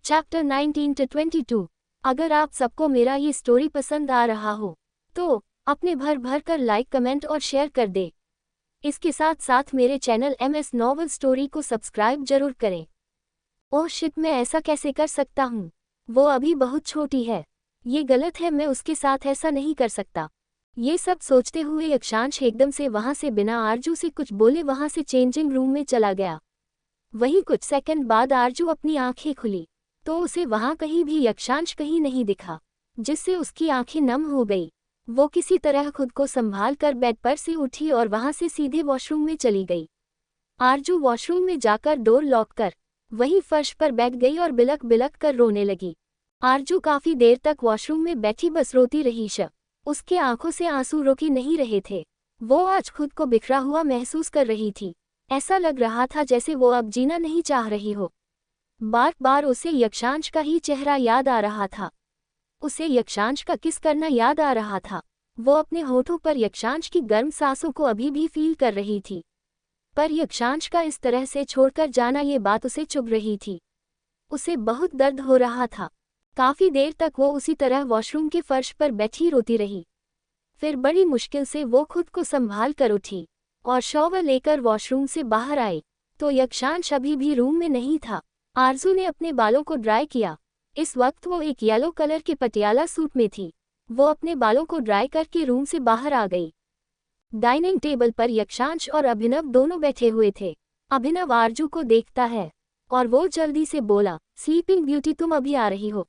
Chapter 19 to 22। अगर आप सबको मेरा ये स्टोरी पसंद आ रहा हो तो अपने भर कर लाइक कमेंट और शेयर कर दे। इसके साथ साथ मेरे चैनल MS नॉवल स्टोरी को सब्सक्राइब जरूर करें। ओह शिट, मैं ऐसा कैसे कर सकता हूँ? वो अभी बहुत छोटी है, ये गलत है, मैं उसके साथ ऐसा नहीं कर सकता। ये सब सोचते हुए यक्षांश एकदम से वहां से बिना आरजू से कुछ बोले वहां से चेंजिंग रूम में चला गया। वहीं कुछ सेकंड बाद आरजू अपनी आंखें खुली तो उसे वहां कहीं भी यक्षांश कहीं नहीं दिखा, जिससे उसकी आंखें नम हो गई। वो किसी तरह खुद को संभाल कर बेड पर से उठी और वहां से सीधे वॉशरूम में चली गई। आरजू वॉशरूम में जाकर डोर लॉक कर वहीं फर्श पर बैठ गई और बिलक बिलक कर रोने लगी। आरजू काफी देर तक वॉशरूम में बैठी बस रोती रही। उसके आंखों से आंसू रुक ही नहीं रहे थे। वो आज खुद को बिखरा हुआ महसूस कर रही थी। ऐसा लग रहा था जैसे वो अब जीना नहीं चाह रही हो। बार बार उसे यक्षांश का ही चेहरा याद आ रहा था। उसे यक्षांश का किस करना याद आ रहा था। वो अपने होठों पर यक्षांश की गर्म सांसों को अभी भी फील कर रही थी, पर यक्षांश का इस तरह से छोड़कर जाना, ये बात उसे चुभ रही थी। उसे बहुत दर्द हो रहा था। काफी देर तक वो उसी तरह वॉशरूम के फर्श पर बैठी रोती रही। फिर बड़ी मुश्किल से वो खुद को संभाल कर उठी और शॉवर लेकर वॉशरूम से बाहर आई तो यक्षांश अभी भी रूम में नहीं था। आरजू ने अपने बालों को ड्राई किया। इस वक्त वो एक येलो कलर के पटियाला सूट में थी। वो अपने बालों को ड्राई करके रूम से बाहर आ गई। डाइनिंग टेबल पर यक्षांश और अभिनव दोनों बैठे हुए थे। अभिनव आरजू को देखता है और वो जल्दी से बोला, स्लीपिंग ब्यूटी, तुम अभी आ रही हो?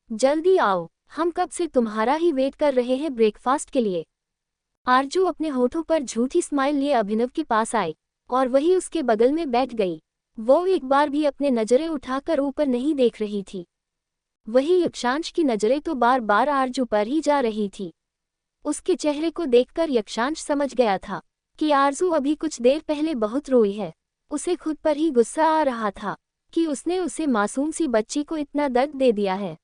जल्दी आओ, हम कब से तुम्हारा ही वेट कर रहे हैं ब्रेकफास्ट के लिए। आरजू अपने होठों पर झूठी स्माइल लिए अभिनव के पास आई और वही उसके बगल में बैठ गई। वो एक बार भी अपने नजरें उठाकर ऊपर नहीं देख रही थी। वही यक्षांश की नजरें तो बार बार आरजू पर ही जा रही थी। उसके चेहरे को देखकर यक्षांश समझ गया था कि आरजू अभी कुछ देर पहले बहुत रोई है। उसे खुद पर ही गुस्सा आ रहा था कि उसने उसे मासूम सी बच्ची को इतना दर्द दे दिया है।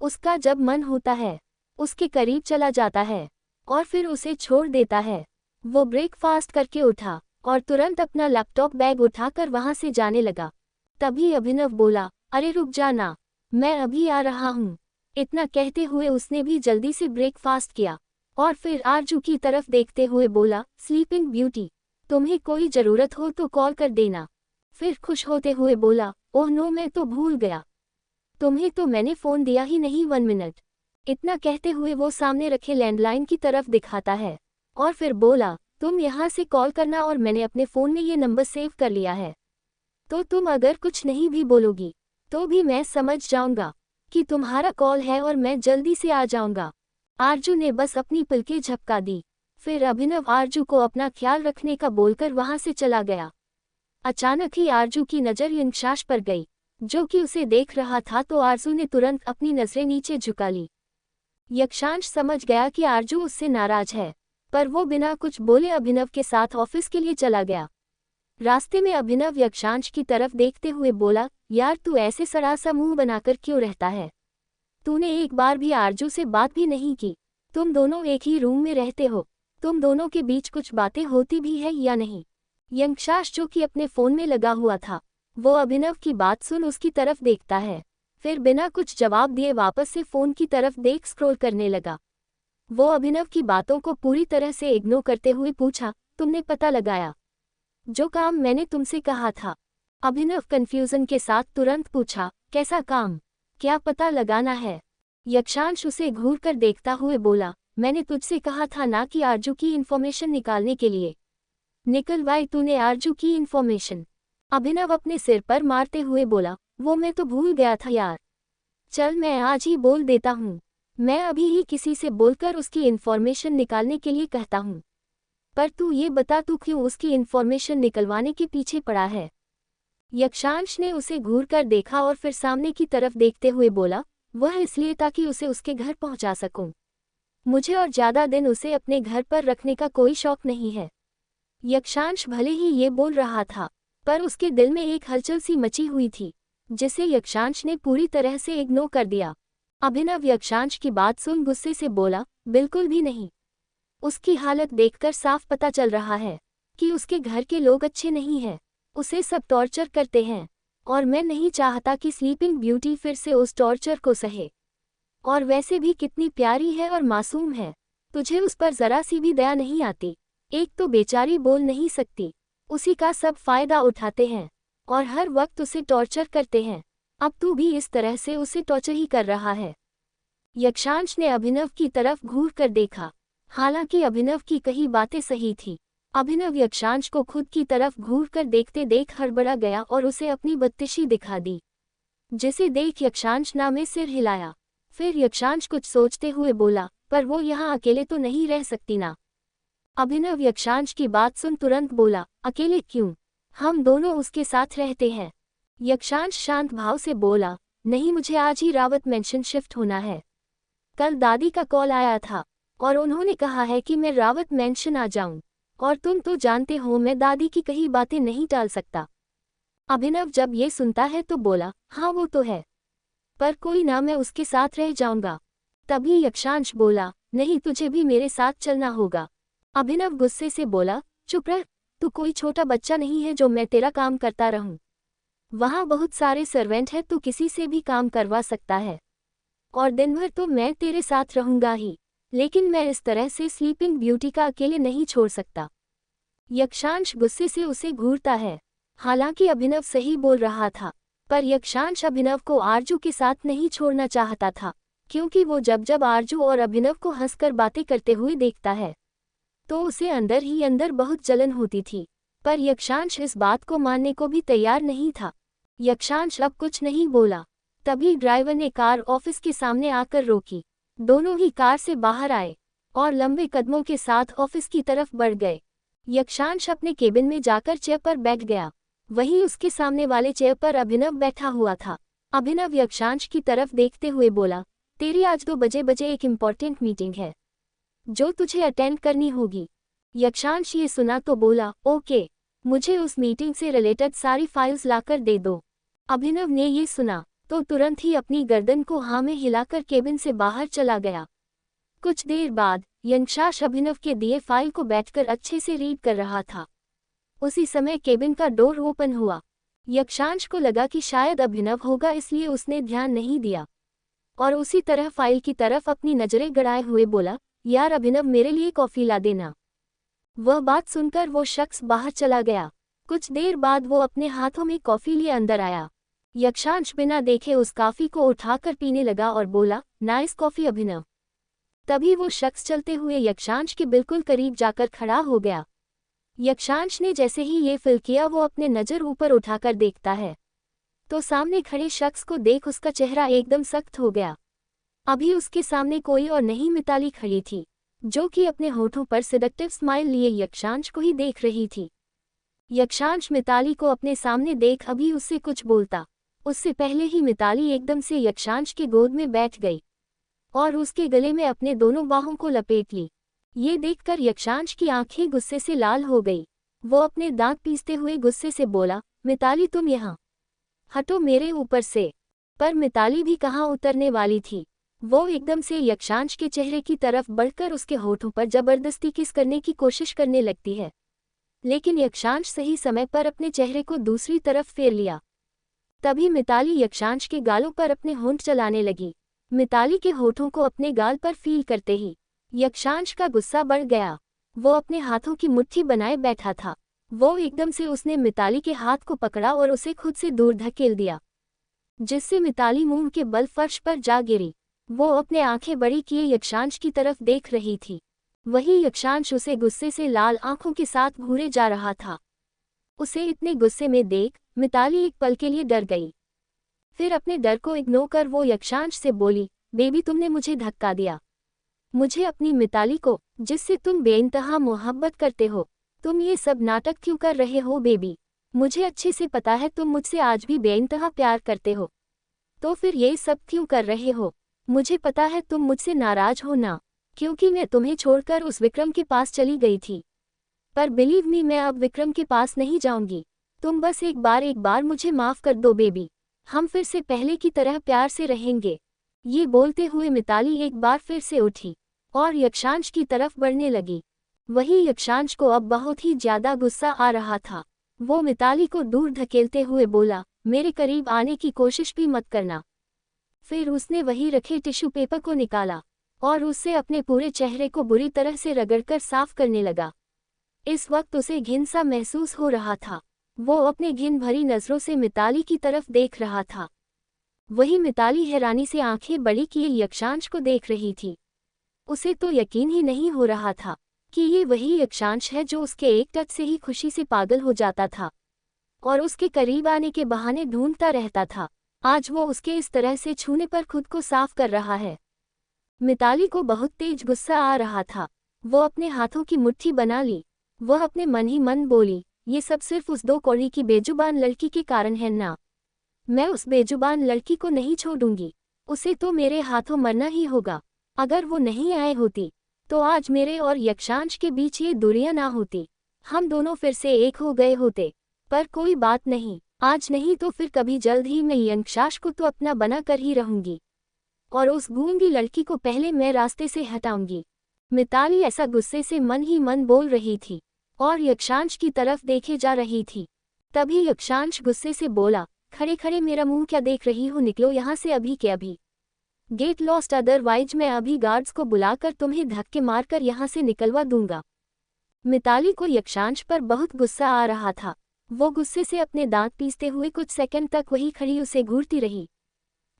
उसका जब मन होता है उसके करीब चला जाता है और फिर उसे छोड़ देता है। वो ब्रेकफास्ट करके उठा और तुरंत अपना लैपटॉप बैग उठाकर वहां से जाने लगा। तभी अभिनव बोला, अरे रुक जाना, मैं अभी आ रहा हूँ। इतना कहते हुए उसने भी जल्दी से ब्रेकफास्ट किया और फिर आरजू की तरफ देखते हुए बोला, स्लीपिंग ब्यूटी, तुम्हें कोई ज़रूरत हो तो कॉल कर देना। फिर खुश होते हुए बोला, ओह नो, मैं तो भूल गया, तुम्हें तो मैंने फ़ोन दिया ही नहीं, 1 मिनट। इतना कहते हुए वो सामने रखे लैंडलाइन की तरफ दिखाता है और फिर बोला, तुम यहाँ से कॉल करना और मैंने अपने फ़ोन में ये नंबर सेव कर लिया है, तो तुम अगर कुछ नहीं भी बोलोगी तो भी मैं समझ जाऊंगा कि तुम्हारा कॉल है और मैं जल्दी से आ जाऊंगा। आरजू ने बस अपनी पलकें झपका दी। फिर अभिनव आरजू को अपना ख्याल रखने का बोलकर वहां से चला गया। अचानक ही आरजू की नज़र यक्षांश पर गई, जो कि उसे देख रहा था, तो आरजू ने तुरंत अपनी नज़रें नीचे झुका ली। यक्षांश समझ गया कि आरजू उससे नाराज है, पर वो बिना कुछ बोले अभिनव के साथ ऑफिस के लिए चला गया। रास्ते में अभिनव यक्षांश की तरफ देखते हुए बोला, यार तू ऐसे सड़ा सा मुंह बनाकर क्यों रहता है? तूने एक बार भी आरजू से बात भी नहीं की। तुम दोनों एक ही रूम में रहते हो, तुम दोनों के बीच कुछ बातें होती भी है या नहीं? यक्षांश, जो कि अपने फोन में लगा हुआ था, वो अभिनव की बात सुन उसकी तरफ देखता है, फिर बिना कुछ जवाब दिए वापस से फोन की तरफ देख स्क्रॉल करने लगा। वो अभिनव की बातों को पूरी तरह से इग्नोर करते हुए पूछा, तुमने पता लगाया जो काम मैंने तुमसे कहा था? अभिनव कंफ्यूजन के साथ तुरंत पूछा, कैसा काम? क्या पता लगाना है? यक्षांश उसे घूर कर देखता हुए बोला, मैंने तुझसे कहा था ना कि आरजू की इन्फॉर्मेशन निकालने के लिए। निकलवाई तूने आरजू की इन्फॉर्मेशन? अभिनव अपने सिर पर मारते हुए बोला, वो मैं तो भूल गया था यार। चल मैं आज ही बोल देता हूँ, मैं अभी ही किसी से बोलकर उसकी इन्फॉर्मेशन निकालने के लिए कहता हूँ। पर तू ये बता, तू क्यों उसकी इन्फॉर्मेशन निकलवाने के पीछे पड़ा है? यक्षांश ने उसे घूर कर देखा और फिर सामने की तरफ देखते हुए बोला, वह इसलिए ताकि उसे उसके घर पहुंचा सकूं। मुझे और ज़्यादा दिन उसे अपने घर पर रखने का कोई शौक नहीं है। यक्षांश भले ही ये बोल रहा था, पर उसके दिल में एक हलचल सी मची हुई थी, जिसे यक्षांश ने पूरी तरह से इग्नोर कर दिया। अभिनव यक्षांश की बात सुन गुस्से से बोला, बिल्कुल भी नहीं। उसकी हालत देखकर साफ पता चल रहा है कि उसके घर के लोग अच्छे नहीं हैं। उसे सब टॉर्चर करते हैं और मैं नहीं चाहता कि स्लीपिंग ब्यूटी फिर से उस टॉर्चर को सहे। और वैसे भी कितनी प्यारी है और मासूम है, तुझे उस पर जरा सी भी दया नहीं आती। एक तो बेचारी बोल नहीं सकती, उसी का सब फायदा उठाते हैं और हर वक्त उसे टॉर्चर करते हैं। अब तू भी इस तरह से उसे टॉर्चर ही कर रहा है। यक्षांश ने अभिनव की तरफ घूर कर देखा। हालांकि अभिनव की कही बातें सही थी। अभिनव यक्षांश को खुद की तरफ घूर कर देखते देख हड़बड़ा गया और उसे अपनी बदतशी दिखा दी, जिसे देख यक्षांश ने सिर हिलाया। फिर यक्षांश कुछ सोचते हुए बोला, पर वो यहाँ अकेले तो नहीं रह सकती ना। अभिनव यक्षांश की बात सुन तुरंत बोला, अकेले क्यों, हम दोनों उसके साथ रहते हैं। यक्षांश शांत भाव से बोला, नहीं, मुझे आज ही रावत मेंशन शिफ्ट होना है। कल दादी का कॉल आया था और उन्होंने कहा है कि मैं रावत मेंशन आ जाऊं, और तुम तो जानते हो मैं दादी की कही बातें नहीं टाल सकता। अभिनव जब ये सुनता है तो बोला, हाँ वो तो है, पर कोई ना, मैं उसके साथ रह जाऊंगा। तभी यक्षांश बोला, नहीं, तुझे भी मेरे साथ चलना होगा। अभिनव गुस्से से बोला, चुप रह, तू कोई छोटा बच्चा नहीं है जो मैं तेरा काम करता रहूं। वहां बहुत सारे सर्वेंट हैं, तू किसी से भी काम करवा सकता है, और दिन भर तो मैं तेरे साथ रहूंगा ही, लेकिन मैं इस तरह से स्लीपिंग ब्यूटी का अकेले नहीं छोड़ सकता। यक्षांश गुस्से से उसे घूरता है। हालांकि अभिनव सही बोल रहा था, पर यक्षांश अभिनव को आरजू के साथ नहीं छोड़ना चाहता था, क्योंकि वो जब जब आरजू और अभिनव को हंसकर बातें करते हुए देखता है तो उसे अंदर ही अंदर बहुत जलन होती थी। पर यक्षांश इस बात को मानने को भी तैयार नहीं था। यक्षांश अब कुछ नहीं बोला। तभी ड्राइवर ने कार ऑफिस के सामने आकर रोकी। दोनों ही कार से बाहर आए और लंबे कदमों के साथ ऑफिस की तरफ बढ़ गए। यक्षांश अपने केबिन में जाकर चेयर पर बैठ गया। वहीं उसके सामने वाले चेयर पर अभिनव बैठा हुआ था। अभिनव यक्षांश की तरफ देखते हुए बोला, तेरी आज 2 बजे एक इम्पॉर्टेंट मीटिंग है जो तुझे अटेंड करनी होगी। यक्षांश ये सुना तो बोला, ओके, मुझे उस मीटिंग से रिलेटेड सारी फाइल्स लाकर दे दो। अभिनव ने ये सुना तो तुरंत ही अपनी गर्दन को हाँ में हिलाकर केबिन से बाहर चला गया। कुछ देर बाद यक्षांश अभिनव के दिए फाइल को बैठकर अच्छे से रीड कर रहा था। उसी समय केबिन का डोर ओपन हुआ। यक्षांश को लगा कि शायद अभिनव होगा, इसलिए उसने ध्यान नहीं दिया और उसी तरह फाइल की तरफ अपनी नजरें गड़ाए हुए बोला, यार अभिनव, मेरे लिए कॉफी ला देना। वह बात सुनकर वो शख्स बाहर चला गया। कुछ देर बाद वो अपने हाथों में कॉफी लिए अंदर आया। यक्षांश बिना देखे उस कॉफी को उठाकर पीने लगा और बोला, नाइस कॉफी अभिनव। तभी वो शख्स चलते हुए यक्षांश के बिल्कुल करीब जाकर खड़ा हो गया। यक्षांश ने जैसे ही ये फील किया, वो अपने नज़र ऊपर उठाकर देखता है तो सामने खड़े शख्स को देख उसका चेहरा एकदम सख्त हो गया। अभी उसके सामने कोई और नहीं, मिताली खड़ी थी, जो कि अपने होठों पर सिडक्टिव स्माइल लिए यक्षांश को ही देख रही थी। यक्षांश मिताली को अपने सामने देख अभी उससे कुछ बोलता, उससे पहले ही मिताली एकदम से यक्षांश के गोद में बैठ गई और उसके गले में अपने दोनों बाहों को लपेट ली। ये देखकर यक्षांश की आंखें गुस्से से लाल हो गई। वो अपने दांत पीसते हुए गुस्से से बोला, मिताली तुम यहाँ हटो मेरे ऊपर से। पर मिताली भी कहाँ उतरने वाली थी। वो एकदम से यक्षांश के चेहरे की तरफ बढ़कर उसके होठों पर जबरदस्ती किस करने की कोशिश करने लगती है, लेकिन यक्षांश सही समय पर अपने चेहरे को दूसरी तरफ फेर लिया। तभी मिताली यक्षांश के गालों पर अपने होंठ चलाने लगी। मिताली के होठों को अपने गाल पर फील करते ही यक्षांश का गुस्सा बढ़ गया। वो अपने हाथों की मुट्ठी बनाए बैठा था। वो एकदम से उसने मिताली के हाथ को पकड़ा और उसे खुद से दूर धकेल दिया, जिससे मिताली मुंह के बल फर्श पर जा गिरी। वो अपने आंखें बड़ी किए यक्षांश की तरफ देख रही थी। वही यक्षांश उसे गुस्से से लाल आंखों के साथ घूरे जा रहा था। उसे इतने गुस्से में देख मिताली एक पल के लिए डर गई। फिर अपने डर को इग्नोर कर वो यक्षांश से बोली, बेबी तुमने मुझे धक्का दिया। मुझे अपनी मिताली को, जिससे तुम बेइंतहा मोहब्बत करते हो। तुम ये सब नाटक क्यों कर रहे हो बेबी? मुझे अच्छे से पता है तुम मुझसे आज भी बेइंतहा प्यार करते हो, तो फिर ये सब क्यों कर रहे हो? मुझे पता है तुम मुझसे नाराज हो ना, क्योंकि मैं तुम्हें छोड़कर उस विक्रम के पास चली गई थी। पर बिलीव मी, मैं अब विक्रम के पास नहीं जाऊंगी। तुम बस एक बार मुझे माफ कर दो बेबी। हम फिर से पहले की तरह प्यार से रहेंगे। ये बोलते हुए मिताली एक बार फिर से उठी और यक्षांश की तरफ बढ़ने लगी। वही यक्षांश को अब बहुत ही ज्यादा गुस्सा आ रहा था। वो मिताली को दूर धकेलते हुए बोला, मेरे करीब आने की कोशिश भी मत करना। फिर उसने वहीं रखे टिश्यू पेपर को निकाला और उससे अपने पूरे चेहरे को बुरी तरह से रगड़कर साफ करने लगा। इस वक्त उसे घिन सा महसूस हो रहा था। वो अपने घिन भरी नजरों से मिताली की तरफ देख रहा था। वही मिताली हैरानी से आंखें बड़ी किए यक्षांश को देख रही थी। उसे तो यकीन ही नहीं हो रहा था कि ये वही यक्षांश है जो उसके एक टच से ही खुशी से पागल हो जाता था और उसके करीब आने के बहाने ढूंढता रहता था। आज वो उसके इस तरह से छूने पर खुद को साफ कर रहा है। मिताली को बहुत तेज गुस्सा आ रहा था। वो अपने हाथों की मुट्ठी बना ली। वह अपने मन ही मन बोली, ये सब सिर्फ उस 2 कौड़ी की बेजुबान लड़की के कारण है ना। मैं उस बेजुबान लड़की को नहीं छोड़ूंगी। उसे तो मेरे हाथों मरना ही होगा। अगर वो नहीं आए होती तो आज मेरे और यक्षांश के बीच ये दूरियां ना होती। हम दोनों फिर से एक हो गए होते। पर कोई बात नहीं, आज नहीं तो फिर कभी जल्द ही मैं यक्षांश को तो अपना बना कर ही रहूंगी और उस गूंगी लड़की को पहले मैं रास्ते से हटाऊंगी। मिताली ऐसा गुस्से से मन ही मन बोल रही थी और यक्षांश की तरफ देखे जा रही थी। तभी यक्षांश गुस्से से बोला, खड़े खड़े मेरा मुंह क्या देख रही हो, निकलो यहाँ से अभी के अभी। गेट लॉस्ट, अदरवाइज मैं अभी गार्ड्स को बुलाकर तुम्हें धक्के मारकर यहाँ से निकलवा दूंगा। मिताली को यक्षांश पर बहुत गुस्सा आ रहा था। वो गुस्से से अपने दांत पीसते हुए कुछ सेकंड तक वही खड़ी उसे घूरती रही।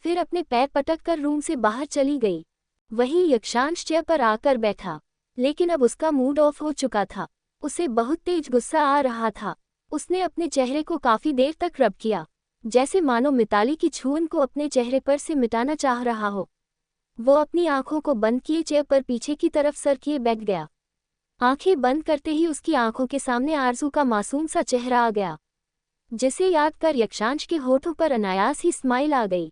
फिर अपने पैर पटक कर रूम से बाहर चली गई। वही यक्षांश चेयर पर आकर बैठा, लेकिन अब उसका मूड ऑफ हो चुका था। उसे बहुत तेज गुस्सा आ रहा था। उसने अपने चेहरे को काफी देर तक रब किया, जैसे मानो मिताली की छून को अपने चेहरे पर से मिटाना चाह रहा हो। वो अपनी आंखों को बंद किए चेयर पर पीछे की तरफ सर किए बैठ गया। आंखें बंद करते ही उसकी आंखों के सामने आरजू का मासूम सा चेहरा आ गया, जिसे याद कर यक्षांश के होठों पर अनायास ही स्माइल आ गई।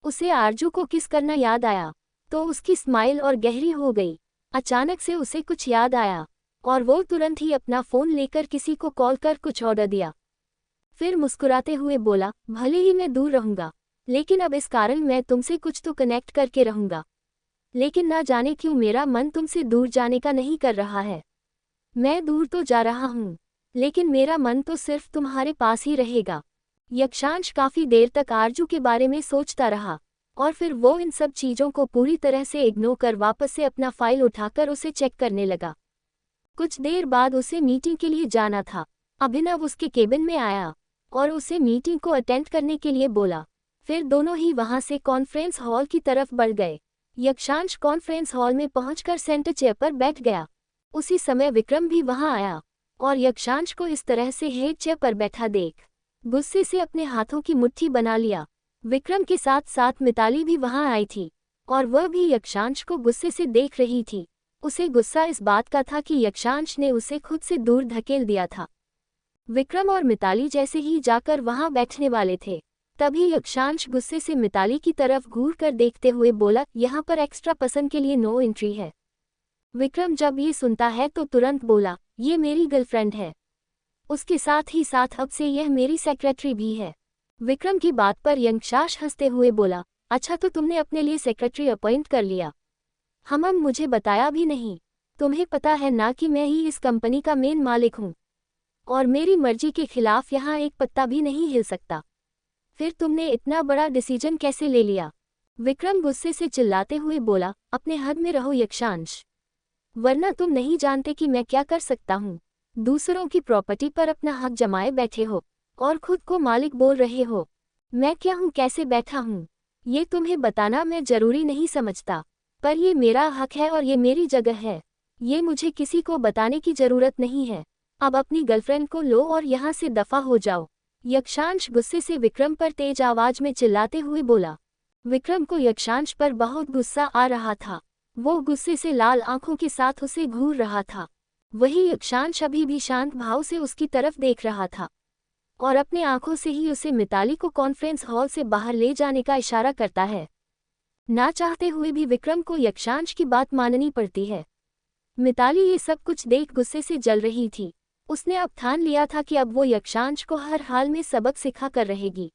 उसे आरजू को किस करना याद आया तो उसकी स्माइल और गहरी हो गई। अचानक से उसे कुछ याद आया और वो तुरंत ही अपना फ़ोन लेकर किसी को कॉल कर कुछ ऑर्डर दिया। फिर मुस्कुराते हुए बोला, भले ही मैं दूर रहूंगा, लेकिन अब इस कारण मैं तुमसे कुछ तो कनेक्ट करके रहूंगा। लेकिन ना जाने क्यों मेरा मन तुमसे दूर जाने का नहीं कर रहा है। मैं दूर तो जा रहा हूँ, लेकिन मेरा मन तो सिर्फ तुम्हारे पास ही रहेगा। यक्षांश काफी देर तक आरजू के बारे में सोचता रहा और फिर वो इन सब चीजों को पूरी तरह से इग्नोर कर वापस से अपना फाइल उठाकर उसे चेक करने लगा। कुछ देर बाद उसे मीटिंग के लिए जाना था। अभिनव उसके केबिन में आया और उसे मीटिंग को अटेंड करने के लिए बोला। फिर दोनों ही वहां से कॉन्फ्रेंस हॉल की तरफ बढ़ गए। यक्षांश कॉन्फ्रेंस हॉल में पहुंचकर सेंटर चेयर पर बैठ गया। उसी समय विक्रम भी वहां आया और यक्षांश को इस तरह से हेड चेयर पर बैठा देख गुस्से से अपने हाथों की मुट्ठी बना लिया। विक्रम के साथ साथ मिताली भी वहां आई थी और वह भी यक्षांश को गुस्से से देख रही थी। उसे गुस्सा इस बात का था कि यक्षांश ने उसे खुद से दूर धकेल दिया था। विक्रम और मिताली जैसे ही जाकर वहां बैठने वाले थे, तभी यक्षांश गुस्से से मिताली की तरफ घूर कर देखते हुए बोला, यहाँ पर एक्स्ट्रा पर्सन के लिए नो एंट्री है। विक्रम जब ये सुनता है तो तुरंत बोला, ये मेरी गर्लफ्रेंड है, उसके साथ ही साथ अब से यह मेरी सेक्रेटरी भी है। विक्रम की बात पर यक्षांश हंसते हुए बोला, अच्छा तो तुमने अपने लिए सेक्रेटरी अपॉइंट कर लिया। हम मुझे बताया भी नहीं। तुम्हें पता है ना कि मैं ही इस कंपनी का मेन मालिक हूँ और मेरी मर्जी के खिलाफ यहाँ एक पत्ता भी नहीं हिल सकता। फिर तुमने इतना बड़ा डिसीजन कैसे ले लिया? विक्रम गुस्से से चिल्लाते हुए बोला, अपने हद में रहो यक्षांश, वरना तुम नहीं जानते कि मैं क्या कर सकता हूँ। दूसरों की प्रॉपर्टी पर अपना हक जमाए बैठे हो और खुद को मालिक बोल रहे हो। मैं क्या हूँ, कैसे बैठा हूँ, ये तुम्हें बताना मैं जरूरी नहीं समझता, पर ये मेरा हक है और ये मेरी जगह है। ये मुझे किसी को बताने की जरूरत नहीं है। अब अपनी गर्लफ्रेंड को लो और यहाँ से दफा हो जाओ। यक्षांश गुस्से से विक्रम पर तेज आवाज में चिल्लाते हुए बोला। विक्रम को यक्षांश पर बहुत गुस्सा आ रहा था। वो गुस्से से लाल आंखों के साथ उसे घूर रहा था। वही यक्षांश अभी भी शांत भाव से उसकी तरफ देख रहा था और अपने आंखों से ही उसे मिताली को कॉन्फ्रेंस हॉल से बाहर ले जाने का इशारा करता है। ना चाहते हुए भी विक्रम को यक्षांश की बात माननी पड़ती है। मिताली ये सब कुछ देख गुस्से से जल रही थी। उसने अब ठान लिया था कि अब वो यक्षांश को हर हाल में सबक सिखा कर रहेगी।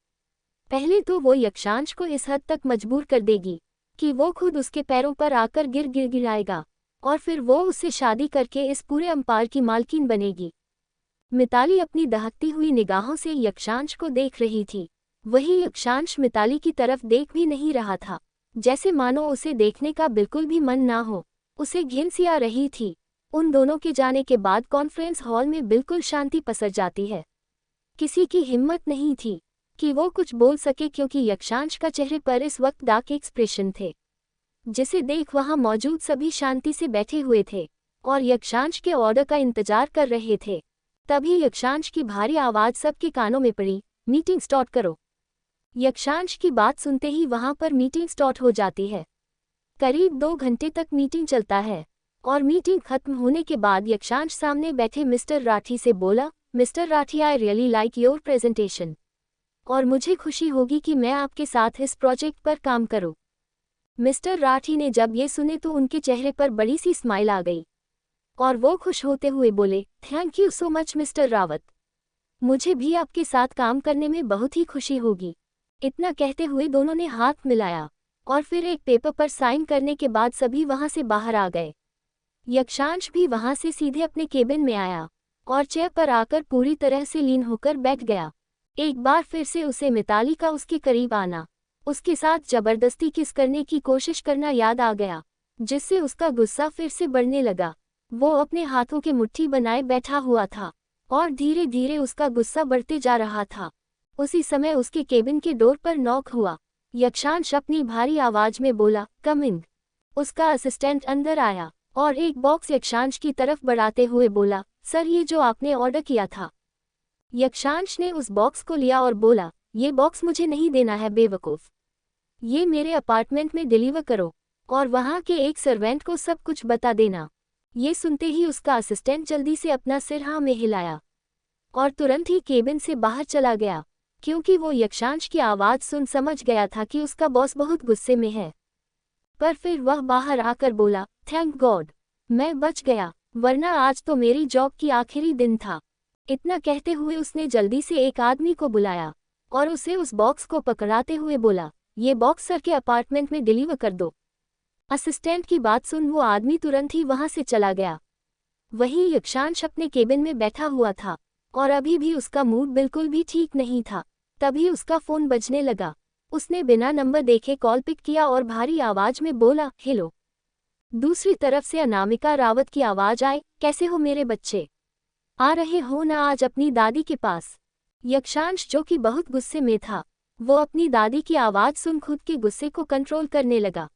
पहले तो वो यक्षांश को इस हद तक मजबूर कर देगी कि वो खुद उसके पैरों पर आकर गिराएगा और फिर वो उससे शादी करके इस पूरे अंपार की मालकिन बनेगी। मिताली अपनी दहकती हुई निगाहों से यक्षांश को देख रही थी। वही यक्षांश मिताली की तरफ देख भी नहीं रहा था, जैसे मानो उसे देखने का बिल्कुल भी मन ना हो। उसे घिन सी आ रही थी। उन दोनों के जाने के बाद कॉन्फ्रेंस हॉल में बिल्कुल शांति पसर जाती है। किसी की हिम्मत नहीं थी कि वो कुछ बोल सके, क्योंकि यक्षांश का चेहरे पर इस वक्त डार्क एक्सप्रेशन थे, जिसे देख वहां मौजूद सभी शांति से बैठे हुए थे और यक्षांश के ऑर्डर का इंतजार कर रहे थे। तभी यक्षांश की भारी आवाज सबके कानों में पड़ी, मीटिंग स्टार्ट करो। यक्षांश की बात सुनते ही वहां पर मीटिंग स्टार्ट हो जाती है। करीब 2 घंटे तक मीटिंग चलता है और मीटिंग खत्म होने के बाद यक्षांश सामने बैठे मिस्टर राठी से बोला, mister Rathi, I really like your presentation और मुझे खुशी होगी कि मैं आपके साथ इस प्रोजेक्ट पर काम करूं। मिस्टर राठी ने जब ये सुने तो उनके चेहरे पर बड़ी सी स्माइल आ गई और वो खुश होते हुए बोले, thank you so much mister Rawat, मुझे भी आपके साथ काम करने में बहुत ही खुशी होगी। इतना कहते हुए दोनों ने हाथ मिलाया और फिर एक पेपर पर साइन करने के बाद सभी वहां से बाहर आ गए। यक्षांश भी वहां से सीधे अपने केबिन में आया और चेयर पर आकर पूरी तरह से लीन होकर बैठ गया। एक बार फिर से उसे मिताली का उसके करीब आना, उसके साथ जबरदस्ती किस करने की कोशिश करना याद आ गया, जिससे उसका गुस्सा फिर से बढ़ने लगा। वो अपने हाथों के मुट्ठी बनाए बैठा हुआ था और धीरे धीरे उसका गुस्सा बढ़ते जा रहा था। उसी समय उसके केबिन के डोर पर नॉक हुआ। यक्षांश अपनी भारी आवाज में बोला, कम इन। उसका असिस्टेंट अंदर आया और एक बॉक्स यक्षांश की तरफ बढ़ाते हुए बोला, सर ये जो आपने ऑर्डर किया था। यक्षांश ने उस बॉक्स को लिया और बोला, ये बॉक्स मुझे नहीं देना है बेवकूफ़, ये मेरे अपार्टमेंट में डिलीवर करो और वहाँ के एक सर्वेंट को सब कुछ बता देना। ये सुनते ही उसका असिस्टेंट जल्दी से अपना सिर हाँ में हिलाया और तुरंत ही केबिन से बाहर चला गया, क्योंकि वो यक्षांश की आवाज़ सुन समझ गया था कि उसका बॉस बहुत गुस्से में है। पर फिर वह बाहर आकर बोला, थैंक गॉड मैं बच गया, वरना आज तो मेरी जॉब की आखिरी दिन था। इतना कहते हुए उसने जल्दी से एक आदमी को बुलाया और उसे उस बॉक्स को पकड़ाते हुए बोला, ये बॉक्स सर के अपार्टमेंट में डिलीवर कर दो। असिस्टेंट की बात सुन वो आदमी तुरंत ही वहां से चला गया। वहीं यक्षांश अपने केबिन में बैठा हुआ था और अभी भी उसका मूड बिल्कुल भी ठीक नहीं था। तभी उसका फोन बजने लगा। उसने बिना नंबर देखे कॉल पिक किया और भारी आवाज में बोला, हेलो। दूसरी तरफ से अनामिका रावत की आवाज आई, कैसे हो मेरे बच्चे, आ रहे हो ना आज अपनी दादी के पास। यक्षांश जो कि बहुत गुस्से में था, वो अपनी दादी की आवाज सुन खुद के गुस्से को कंट्रोल करने लगा।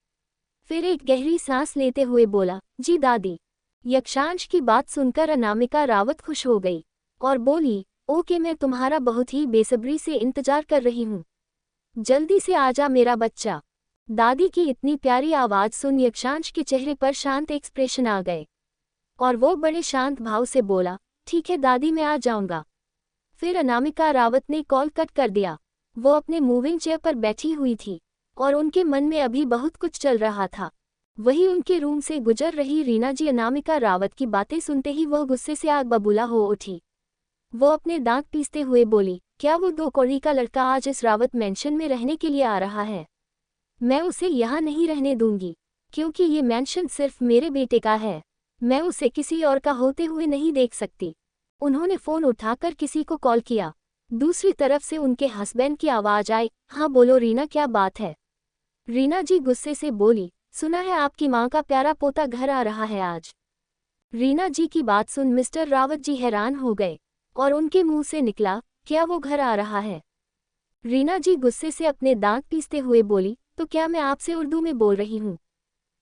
फिर एक गहरी सांस लेते हुए बोला, जी दादी। यक्षांश की बात सुनकर अनामिका रावत खुश हो गई और बोली, ओके मैं तुम्हारा बहुत ही बेसब्री से इंतजार कर रही हूँ, जल्दी से आजा मेरा बच्चा। दादी की इतनी प्यारी आवाज़ सुन यक्षांश के चेहरे पर शांत एक्सप्रेशन आ गए और वो बड़े शांत भाव से बोला, ठीक है दादी मैं आ जाऊंगा। फिर अनामिका रावत ने कॉल कट कर दिया। वो अपने मूविंग चेयर पर बैठी हुई थी और उनके मन में अभी बहुत कुछ चल रहा था। वही उनके रूम से गुजर रही रीना जी अनामिका रावत की बातें सुनते ही वह गुस्से से आग बबूला हो उठी। वो अपने दांत पीसते हुए बोली, क्या वो 2 कौड़ी का लड़का आज इस रावत मैंशन में रहने के लिए आ रहा है? मैं उसे यहाँ नहीं रहने दूंगी, क्योंकि ये मैंशन सिर्फ मेरे बेटे का है। मैं उसे किसी और का होते हुए नहीं देख सकती। उन्होंने फ़ोन उठाकर किसी को कॉल किया। दूसरी तरफ से उनके हस्बैंड की आवाज़ आई, हाँ बोलो रीना क्या बात है? रीना जी गुस्से से बोली, सुना है आपकी माँ का प्यारा पोता घर आ रहा है आज। रीना जी की बात सुन मिस्टर रावत जी हैरान हो गए और उनके मुंह से निकला, क्या वो घर आ रहा है? रीना जी गुस्से से अपने दांत पीसते हुए बोली, तो क्या मैं आपसे उर्दू में बोल रही हूँ?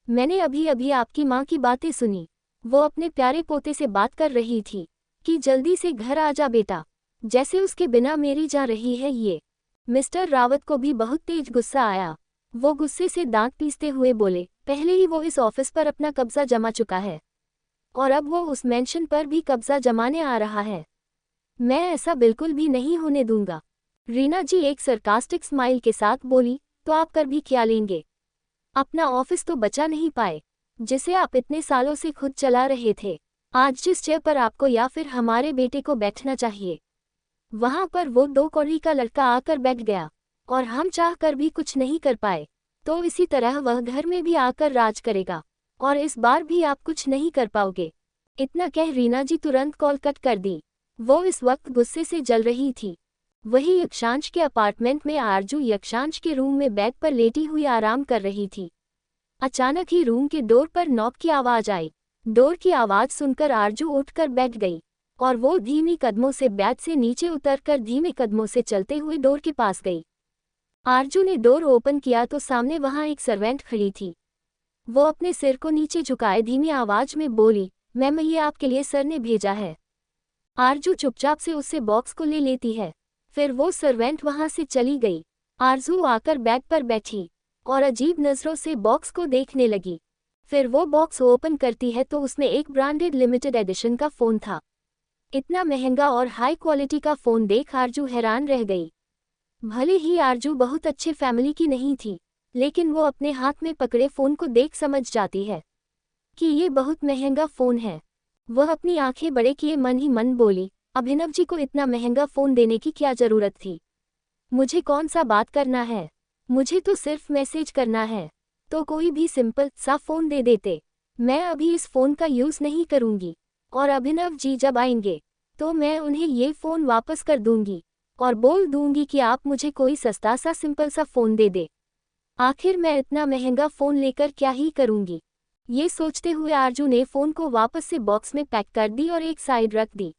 मैंने अभी अभी आपकी माँ की बातें सुनी। वो अपने प्यारे पोते से बात कर रही थी कि जल्दी से घर आ जा बेटा, जैसे उसके बिना मेरी जा रही है ये। मिस्टर रावत को भी बहुत तेज गुस्सा आया। वो गुस्से से दांत पीसते हुए बोले, पहले ही वो इस ऑफिस पर अपना कब्जा जमा चुका है और अब वो उस मेंशन पर भी कब्जा जमाने आ रहा है। मैं ऐसा बिल्कुल भी नहीं होने दूंगा। रीना जी एक सरकास्टिक स्माइल के साथ बोली, तो आप कर भी क्या लेंगे? अपना ऑफिस तो बचा नहीं पाए, जिसे आप इतने सालों से खुद चला रहे थे। आज जिस चेयर पर आपको या फिर हमारे बेटे को बैठना चाहिए, वहां पर वो 2 कौड़ी का लड़का आकर बैठ गया और हम चाह कर भी कुछ नहीं कर पाए। तो इसी तरह वह घर में भी आकर राज करेगा और इस बार भी आप कुछ नहीं कर पाओगे। इतना कह रीना जी तुरंत कॉल कट कर दी। वो इस वक्त गुस्से से जल रही थी। वही यक्षांश के अपार्टमेंट में आरजू यक्षांश के रूम में बेड पर लेटी हुई आराम कर रही थी। अचानक ही रूम के डोर पर नॉक की आवाज आई। डोर की आवाज सुनकर आरजू उठकर बैठ गई और वो धीमी कदमों से बेड से नीचे उतरकर धीमे कदमों से चलते हुए डोर के पास गई। आरजू ने डोर ओपन किया तो सामने वहां एक सर्वेंट खड़ी थी। वो अपने सिर को नीचे झुकाए धीमी आवाज में बोली, मैम ये आपके लिए सर ने भेजा है। आरजू चुपचाप से उससे बॉक्स को ले लेती है। फिर वो सर्वेंट वहां से चली गई। आरजू आकर बेड पर बैठी और अजीब नजरों से बॉक्स को देखने लगी। फिर वो बॉक्स ओपन करती है तो उसमें एक ब्रांडेड लिमिटेड एडिशन का फ़ोन था। इतना महंगा और हाई क्वालिटी का फ़ोन देख आरजू हैरान रह गई। भले ही आरजू बहुत अच्छे फैमिली की नहीं थी, लेकिन वो अपने हाथ में पकड़े फ़ोन को देख समझ जाती है कि ये बहुत महंगा फ़ोन है। वह अपनी आंखें बड़े किए मन ही मन बोली, अभिनव जी को इतना महंगा फ़ोन देने की क्या ज़रूरत थी? मुझे कौन सा बात करना है? मुझे तो सिर्फ मैसेज करना है, तो कोई भी सिंपल सा फ़ोन दे देते। मैं अभी इस फ़ोन का यूज़ नहीं करूँगी और अभिनव जी जब आएंगे तो मैं उन्हें ये फ़ोन वापस कर दूँगी और बोल दूँगी कि आप मुझे कोई सस्ता सा सिंपल सा फ़ोन दे दे। आखिर मैं इतना महंगा फ़ोन लेकर क्या ही करूँगी? ये सोचते हुए आरजू ने फ़ोन को वापस से बॉक्स में पैक कर दी और एक साइड रख दी।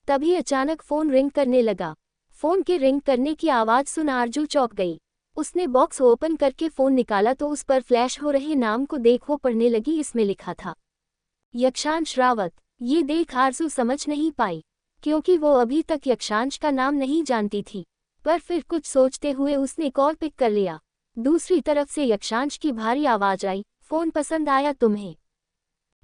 तभी अचानक फ़ोन रिंग करने लगा। फ़ोन के रिंग करने की आवाज़ सुन आरजू चौंक गई। उसने बॉक्स ओपन करके फ़ोन निकाला तो उस पर फ्लैश हो रहे नाम को देख वो पढ़ने लगी। इसमें लिखा था यक्षांश रावत। ये देख आरजू समझ नहीं पाई, क्योंकि वो अभी तक यक्षांश का नाम नहीं जानती थी। पर फिर कुछ सोचते हुए उसने कॉल पिक कर लिया। दूसरी तरफ से यक्षांश की भारी आवाज़ आई, फ़ोन पसंद आया तुम्हें?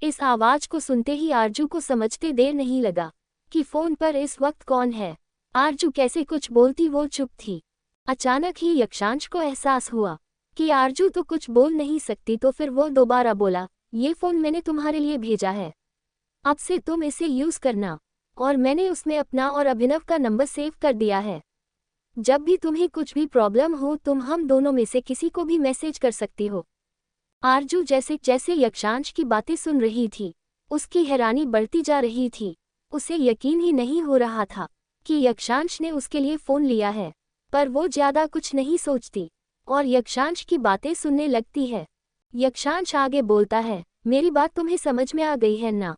इस आवाज़ को सुनते ही आरजू को समझते देर नहीं लगा कि फ़ोन पर इस वक्त कौन है। आरजू कैसे कुछ बोलती, वो चुप थी। अचानक ही यक्षांश को एहसास हुआ कि आरजू तो कुछ बोल नहीं सकती, तो फिर वो दोबारा बोला, ये फ़ोन मैंने तुम्हारे लिए भेजा है, अब से तुम इसे यूज़ करना, और मैंने उसमें अपना और अभिनव का नंबर सेव कर दिया है। जब भी तुम्हें कुछ भी प्रॉब्लम हो तुम हम दोनों में से किसी को भी मैसेज कर सकती हो। आरजू जैसे जैसे यक्षांश की बातें सुन रही थी, उसकी हैरानी बढ़ती जा रही थी। उसे यकीन ही नहीं हो रहा था कि यक्षांश ने उसके लिए फ़ोन लिया है, पर वो ज़्यादा कुछ नहीं सोचती और यक्षांश की बातें सुनने लगती है। यक्षांश आगे बोलता है, मेरी बात तुम्हें समझ में आ गई है ना?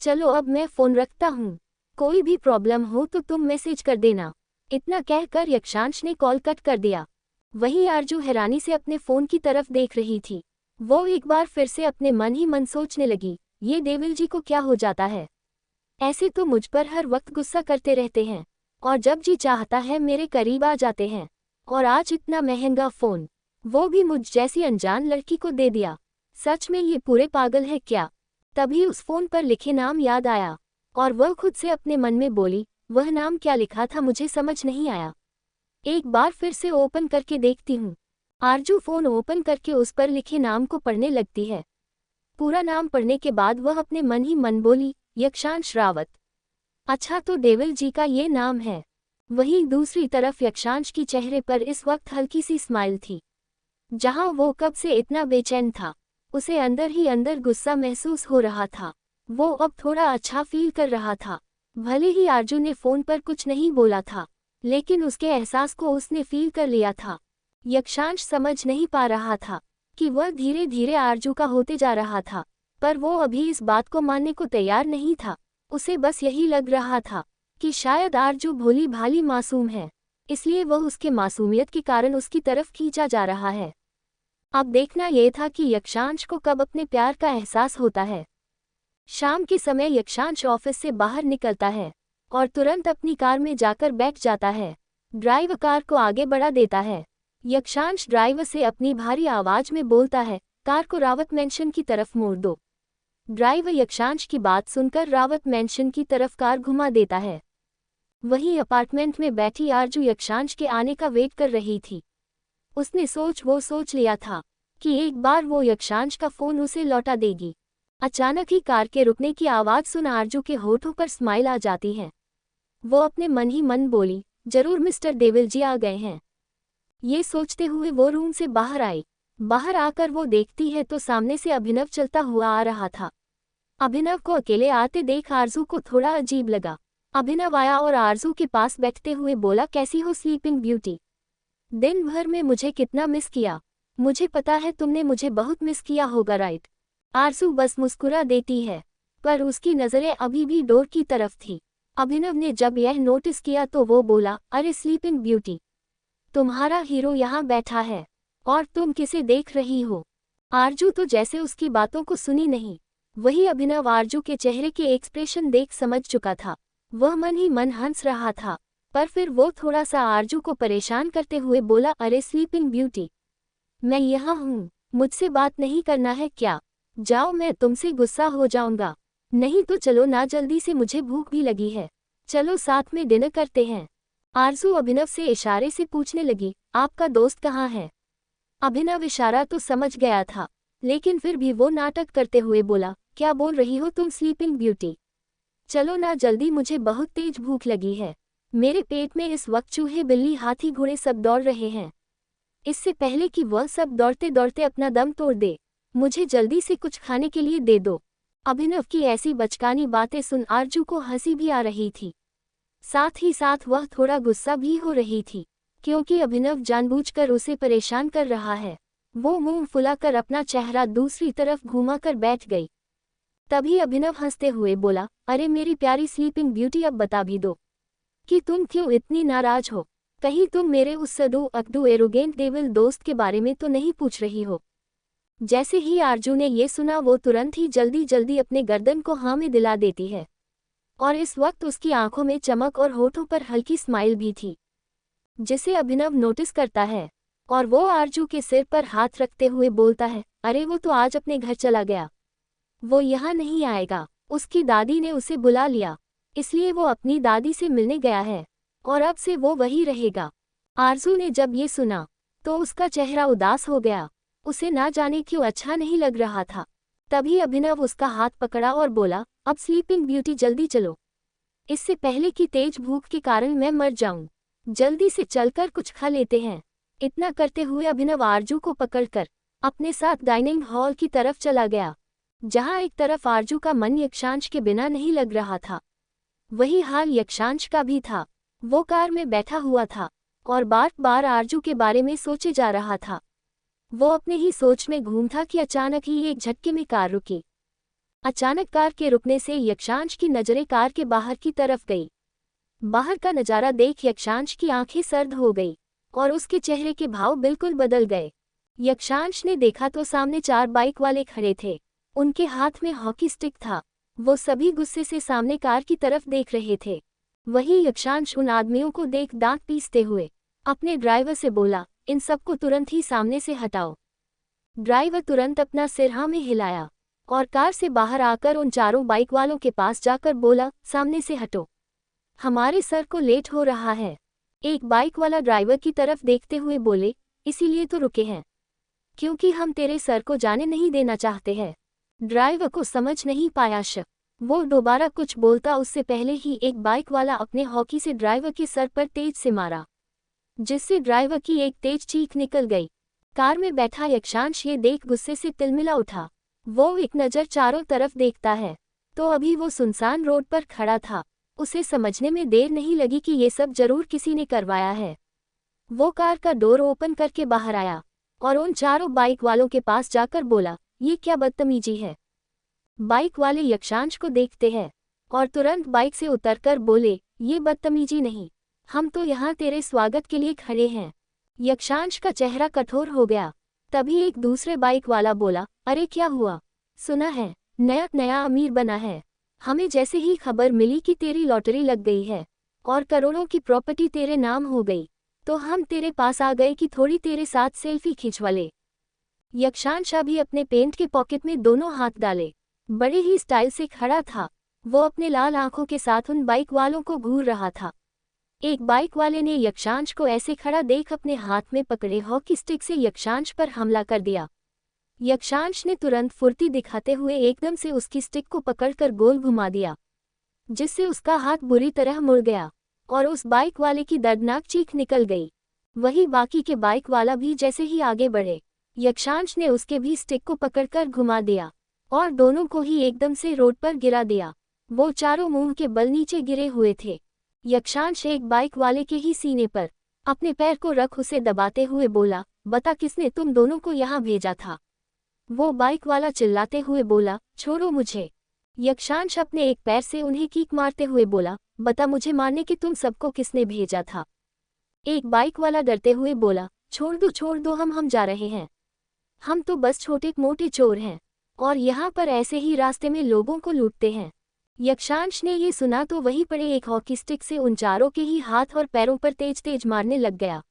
चलो अब मैं फ़ोन रखता हूँ, कोई भी प्रॉब्लम हो तो तुम मैसेज कर देना। इतना कहकर यक्षांश ने कॉल कट कर दिया। वहीं आरजू हैरानी से अपने फ़ोन की तरफ देख रही थी। वो एक बार फिर से अपने मन ही मन सोचने लगी, ये देविल जी को क्या हो जाता है? ऐसे तो मुझ पर हर वक्त गुस्सा करते रहते हैं और जब जी चाहता है मेरे करीब आ जाते हैं, और आज इतना महंगा फ़ोन, वो भी मुझ जैसी अनजान लड़की को दे दिया। सच में ये पूरे पागल है क्या? तभी उस फ़ोन पर लिखे नाम याद आया और वह खुद से अपने मन में बोली, वह नाम क्या लिखा था मुझे समझ नहीं आया, एक बार फिर से ओपन करके देखती हूँ। आरजू फ़ोन ओपन करके उस पर लिखे नाम को पढ़ने लगती है। पूरा नाम पढ़ने के बाद वह अपने मन ही मन बोली, यक्षांश रावत। अच्छा, तो देविल जी का ये नाम है। वहीं दूसरी तरफ यक्षांश की चेहरे पर इस वक्त हल्की सी स्माइल थी। जहां वो कब से इतना बेचैन था, उसे अंदर ही अंदर गुस्सा महसूस हो रहा था। वो अब थोड़ा अच्छा फील कर रहा था। भले ही आरजू ने फ़ोन पर कुछ नहीं बोला था, लेकिन उसके एहसास को उसने फील कर लिया था। यक्षांश समझ नहीं पा रहा था कि वह धीरे धीरे आरजू का होते जा रहा था, पर वो अभी इस बात को मानने को तैयार नहीं था। उसे बस यही लग रहा था कि शायद आरजू भोली भाली मासूम है, इसलिए वह उसके मासूमियत के कारण उसकी तरफ खींचा जा रहा है। अब देखना यह था कि यक्षांश को कब अपने प्यार का एहसास होता है। शाम के समय यक्षांश ऑफिस से बाहर निकलता है और तुरंत अपनी कार में जाकर बैठ जाता है। ड्राइवर कार को आगे बढ़ा देता है। यक्षांश ड्राइवर से अपनी भारी आवाज में बोलता है, कार को रावत मैंशन की तरफ मोड़ दो। ड्राइवर यक्षांश की बात सुनकर रावत मैंशन की तरफ कार घुमा देता है। वहीं अपार्टमेंट में बैठी आरजू यक्षांश के आने का वेट कर रही थी। उसने सोच लिया था कि एक बार वो यक्षांश का फ़ोन उसे लौटा देगी। अचानक ही कार के रुकने की आवाज़ सुन आरजू के होठों पर स्माइल आ जाती है। वो अपने मन ही मन बोली, जरूर मिस्टर देविल जी आ गए हैं। ये सोचते हुए वो रूम से बाहर आई। बाहर आकर वो देखती है तो सामने से अभिनव चलता हुआ आ रहा था। अभिनव को अकेले आते देख आरजू को थोड़ा अजीब लगा। अभिनव आया और आरजू के पास बैठते हुए बोला, कैसी हो स्लीपिंग ब्यूटी? दिन भर में मुझे कितना मिस किया। मुझे पता है तुमने मुझे बहुत मिस किया होगा, राइट? आरजू बस मुस्कुरा देती है, पर उसकी नज़रें अभी भी डोर की तरफ थी। अभिनव ने जब यह नोटिस किया तो वो बोला, अरे स्लीपिंग ब्यूटी, तुम्हारा हीरो यहाँ बैठा है और तुम किसे देख रही हो? आरजू तो जैसे उसकी बातों को सुनी नहीं। वही अभिनव आरजू के चेहरे के एक्सप्रेशन देख समझ चुका था। वह मन ही मन हंस रहा था, पर फिर वो थोड़ा सा आरजू को परेशान करते हुए बोला, अरे स्लीपिंग ब्यूटी, मैं यहाँ हूँ, मुझसे बात नहीं करना है क्या? जाओ, मैं तुमसे गुस्सा हो जाऊंगा। नहीं तो चलो ना, जल्दी से, मुझे भूख भी लगी है। चलो साथ में डिनर करते हैं। आरजू अभिनव से इशारे से पूछने लगी, आपका दोस्त कहाँ है? अभिनव इशारा तो समझ गया था, लेकिन फिर भी वो नाटक करते हुए बोला, क्या बोल रही हो तुम स्लीपिंग ब्यूटी? चलो ना जल्दी, मुझे बहुत तेज भूख लगी है। मेरे पेट में इस वक्त चूहे, बिल्ली, हाथी, घोड़े सब दौड़ रहे हैं। इससे पहले कि वह सब दौड़ते दौड़ते अपना दम तोड़ दे, मुझे जल्दी से कुछ खाने के लिए दे दो। अभिनव की ऐसी बचकानी बातें सुन आरजू को हंसी भी आ रही थी, साथ ही साथ वह थोड़ा गुस्सा भी हो रही थी, क्योंकि अभिनव जानबूझकर उसे परेशान कर रहा है। वो मुंह फुलाकर अपना चेहरा दूसरी तरफ घुमाकर बैठ गई। तभी अभिनव हंसते हुए बोला, अरे मेरी प्यारी स्लीपिंग ब्यूटी, अब बता भी दो कि तुम क्यों इतनी नाराज हो। कहीं तुम मेरे उस सडू अकडू एरोगेंट डेविल दोस्त के बारे में तो नहीं पूछ रही हो? जैसे ही आरजू ने ये सुना, वो तुरंत ही जल्दी जल्दी अपने गर्दन को हाँ में दिला देती है, और इस वक्त उसकी आंखों में चमक और होठों पर हल्की स्माइल भी थी, जिसे अभिनव नोटिस करता है। और वो आरजू के सिर पर हाथ रखते हुए बोलता है, अरे वो तो आज अपने घर चला गया, वो यहाँ नहीं आएगा। उसकी दादी ने उसे बुला लिया, इसलिए वो अपनी दादी से मिलने गया है, और अब से वो वही रहेगा। आरजू ने जब ये सुना तो उसका चेहरा उदास हो गया। उसे ना जाने क्यों अच्छा नहीं लग रहा था। तभी अभिनव उसका हाथ पकड़ा और बोला, अब स्लीपिंग ब्यूटी जल्दी चलो, इससे पहले कि तेज भूख के कारण मैं मर जाऊं। जल्दी से चलकर कुछ खा लेते हैं। इतना करते हुए अभिनव आरजू को पकड़कर अपने साथ डाइनिंग हॉल की तरफ चला गया, जहां एक तरफ आरजू का मन यक्षांश के बिना नहीं लग रहा था, वही हाल यक्षांश का भी था। वो कार में बैठा हुआ था और बार बार आरजू के बारे में सोचे जा रहा था। वो अपने ही सोच में घूम था कि अचानक ही एक झटके में कार रुकी। अचानक कार के रुकने से यक्षांश की नजरें कार के बाहर की तरफ गई। बाहर का नजारा देख यक्षांश की आंखें सर्द हो गई और उसके चेहरे के भाव बिल्कुल बदल गए। यक्षांश ने देखा तो सामने 4 बाइक वाले खड़े थे। उनके हाथ में हॉकी स्टिक था। वो सभी गुस्से से सामने कार की तरफ देख रहे थे। वही यक्षांश उन आदमियों को देख दांत पीसते हुए अपने ड्राइवर से बोला, इन सबको तुरंत ही सामने से हटाओ। ड्राइवर तुरंत अपना सिर हाँ में हिलाया और कार से बाहर आकर उन 4 बाइक वालों के पास जाकर बोला, सामने से हटो, हमारे सर को लेट हो रहा है। एक बाइक वाला ड्राइवर की तरफ देखते हुए बोले, इसीलिए तो रुके हैं, क्योंकि हम तेरे सर को जाने नहीं देना चाहते हैं। ड्राइवर को समझ नहीं पाया शक। वो दोबारा कुछ बोलता उससे पहले ही एक बाइक वाला अपने हॉकी से ड्राइवर के सर पर तेज से मारा, जिससे ड्राइवर की एक तेज चीख निकल गई। कार में बैठा यक्षांश ये देख गुस्से से तिलमिला उठा। वो एक नज़र चारों तरफ देखता है तो अभी वो सुनसान रोड पर खड़ा था। उसे समझने में देर नहीं लगी कि ये सब जरूर किसी ने करवाया है। वो कार का डोर ओपन करके बाहर आया और उन 4 बाइक वालों के पास जाकर बोला, ये क्या बदतमीजी है? बाइक वाले यक्षांश को देखते हैं और तुरंत बाइक से उतरकर बोले, ये बदतमीजी नहीं, हम तो यहाँ तेरे स्वागत के लिए खड़े हैं। यक्षांश का चेहरा कठोर हो गया। तभी एक दूसरे बाइक वाला बोला, अरे क्या हुआ? सुना है नया नया अमीर बना है। हमें जैसे ही खबर मिली कि तेरी लॉटरी लग गई है और करोड़ों की प्रॉपर्टी तेरे नाम हो गई, तो हम तेरे पास आ गए कि थोड़ी तेरे साथ सेल्फी खिंचवा ले। यक्षांश अभी अपने पेंट के पॉकेट में दोनों हाथ डाले बड़े ही स्टाइल से खड़ा था। वो अपने लाल आंखों के साथ उन बाइक वालों को घूर रहा था। एक बाइक वाले ने यक्षांश को ऐसे खड़ा देख अपने हाथ में पकड़े हॉकी स्टिक से यक्षांश पर हमला कर दिया। यक्षांश ने तुरंत फुर्ती दिखाते हुए एकदम से उसकी स्टिक को पकड़कर गोल घुमा दिया, जिससे उसका हाथ बुरी तरह मुड़ गया और उस बाइक वाले की दर्दनाक चीख निकल गई। वही बाकी के बाइक वाला भी जैसे ही आगे बढ़े, यक्षांश ने उसके भी स्टिक को पकड़कर घुमा दिया और दोनों को ही एकदम से रोड पर गिरा दिया। वो चारों मुंह के बल नीचे गिरे हुए थे। यक्षांश एक बाइक वाले के ही सीने पर अपने पैर को रख उसे दबाते हुए बोला, बता किसने तुम दोनों को यहाँ भेजा था? वो बाइक वाला चिल्लाते हुए बोला, छोड़ो मुझे। यक्षांश अपने एक पैर से उन्हें कीक मारते हुए बोला, बता मुझे मारने के तुम सबको किसने भेजा था? एक बाइक वाला डरते हुए बोला, छोड़ दो हम जा रहे हैं। हम तो बस छोटे मोटे चोर हैं और यहाँ पर ऐसे ही रास्ते में लोगों को लूटते हैं। यक्षांश ने ये सुना तो वहीं पड़े एक हॉकी स्टिक से उन चारों के ही हाथ और पैरों पर तेज तेज मारने लग गया,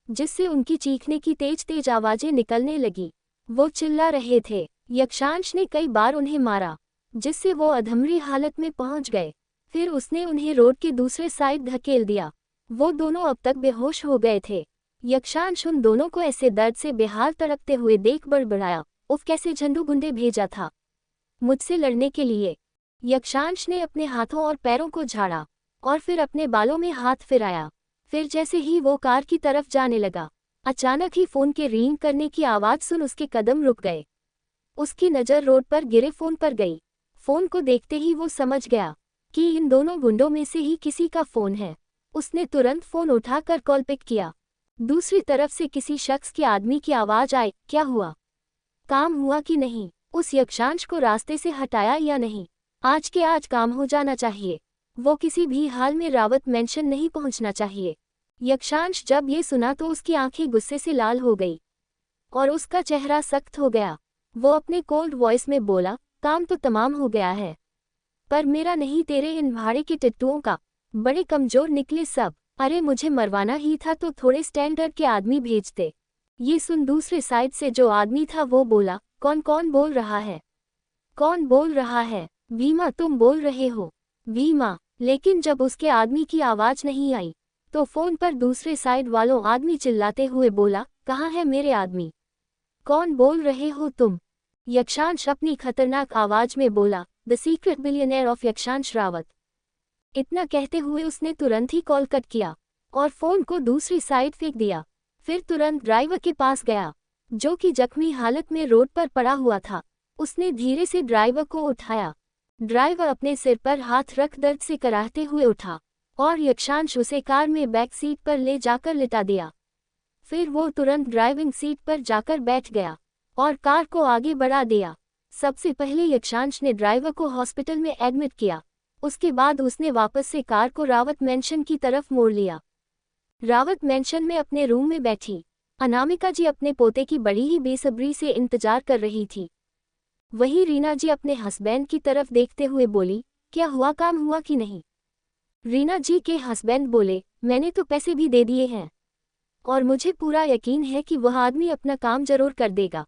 जिससे उनकी चीखने की तेज तेज आवाजें निकलने लगी। वो चिल्ला रहे थे। यक्षांश ने कई बार उन्हें मारा, जिससे वो अधमरी हालत में पहुंच गए। फिर उसने उन्हें रोड के दूसरे साइड धकेल दिया। वो दोनों अब तक बेहोश हो गए थे। यक्षांश उन दोनों को ऐसे दर्द से बेहाल तड़पते हुए देख बड़बड़ाया, उफ कैसे झंडू गुंडे भेजा था मुझसे लड़ने के लिए। यक्षांश ने अपने हाथों और पैरों को झाड़ा और फिर अपने बालों में हाथ फिराया। फिर जैसे ही वो कार की तरफ जाने लगा, अचानक ही फोन के रिंग करने की आवाज सुन उसके कदम रुक गए। उसकी नज़र रोड पर गिरे फोन पर गई। फोन को देखते ही वो समझ गया कि इन दोनों गुंडों में से ही किसी का फोन है। उसने तुरंत फोन उठाकर कॉल पिक किया। दूसरी तरफ से किसी शख्स के आदमी की आवाज आई, क्या हुआ? काम हुआ कि नहीं? उस यक्षांश को रास्ते से हटाया या नहीं? आज के आज काम हो जाना चाहिए। वो किसी भी हाल में रावत मेंशन नहीं पहुंचना चाहिए। यक्षांश जब ये सुना तो उसकी आंखें गुस्से से लाल हो गई और उसका चेहरा सख्त हो गया। वो अपने कोल्ड वॉइस में बोला, काम तो तमाम हो गया है, पर मेरा नहीं, तेरे इन भाड़े के टिट्टुओं का। बड़े कमजोर निकले सब। अरे मुझे मरवाना ही था तो थोड़े स्टैंडर्ड के आदमी भेजते। ये सुन दूसरे साइड से जो आदमी था वो बोला, कौन बोल रहा है? कौन बोल रहा है? भीमा तुम बोल रहे हो? भीमा। लेकिन जब उसके आदमी की आवाज नहीं आई तो फोन पर दूसरे साइड वालों आदमी चिल्लाते हुए बोला, कहाँ है मेरे आदमी? कौन बोल रहे हो तुम? यक्षांश अपनी खतरनाक आवाज में बोला, the secret billionaire of Yakshansh Rawat. इतना कहते हुए उसने तुरंत ही कॉल कट किया और फोन को दूसरी साइड फेंक दिया। फिर तुरंत ड्राइवर के पास गया, जो कि जख्मी हालत में रोड पर पड़ा हुआ था। उसने धीरे से ड्राइवर को उठाया। ड्राइवर अपने सिर पर हाथ रख दर्द से कराहते हुए उठा और यक्षांश उसे कार में बैक सीट पर ले जाकर लिटा दिया। फिर वो तुरंत ड्राइविंग सीट पर जाकर बैठ गया और कार को आगे बढ़ा दिया। सबसे पहले यक्षांश ने ड्राइवर को हॉस्पिटल में एडमिट किया। उसके बाद उसने वापस से कार को रावत मेंशन की तरफ मोड़ लिया। रावत मेंशन में अपने रूम में बैठी अनामिका जी अपने पोते की बड़ी ही बेसब्री से इंतजार कर रही थी। वहीं रीना जी अपने हस्बैंड की तरफ देखते हुए बोली, क्या हुआ, काम हुआ कि नहीं? रीना जी के हस्बैंड बोले, मैंने तो पैसे भी दे दिए हैं और मुझे पूरा यकीन है कि वह आदमी अपना काम जरूर कर देगा।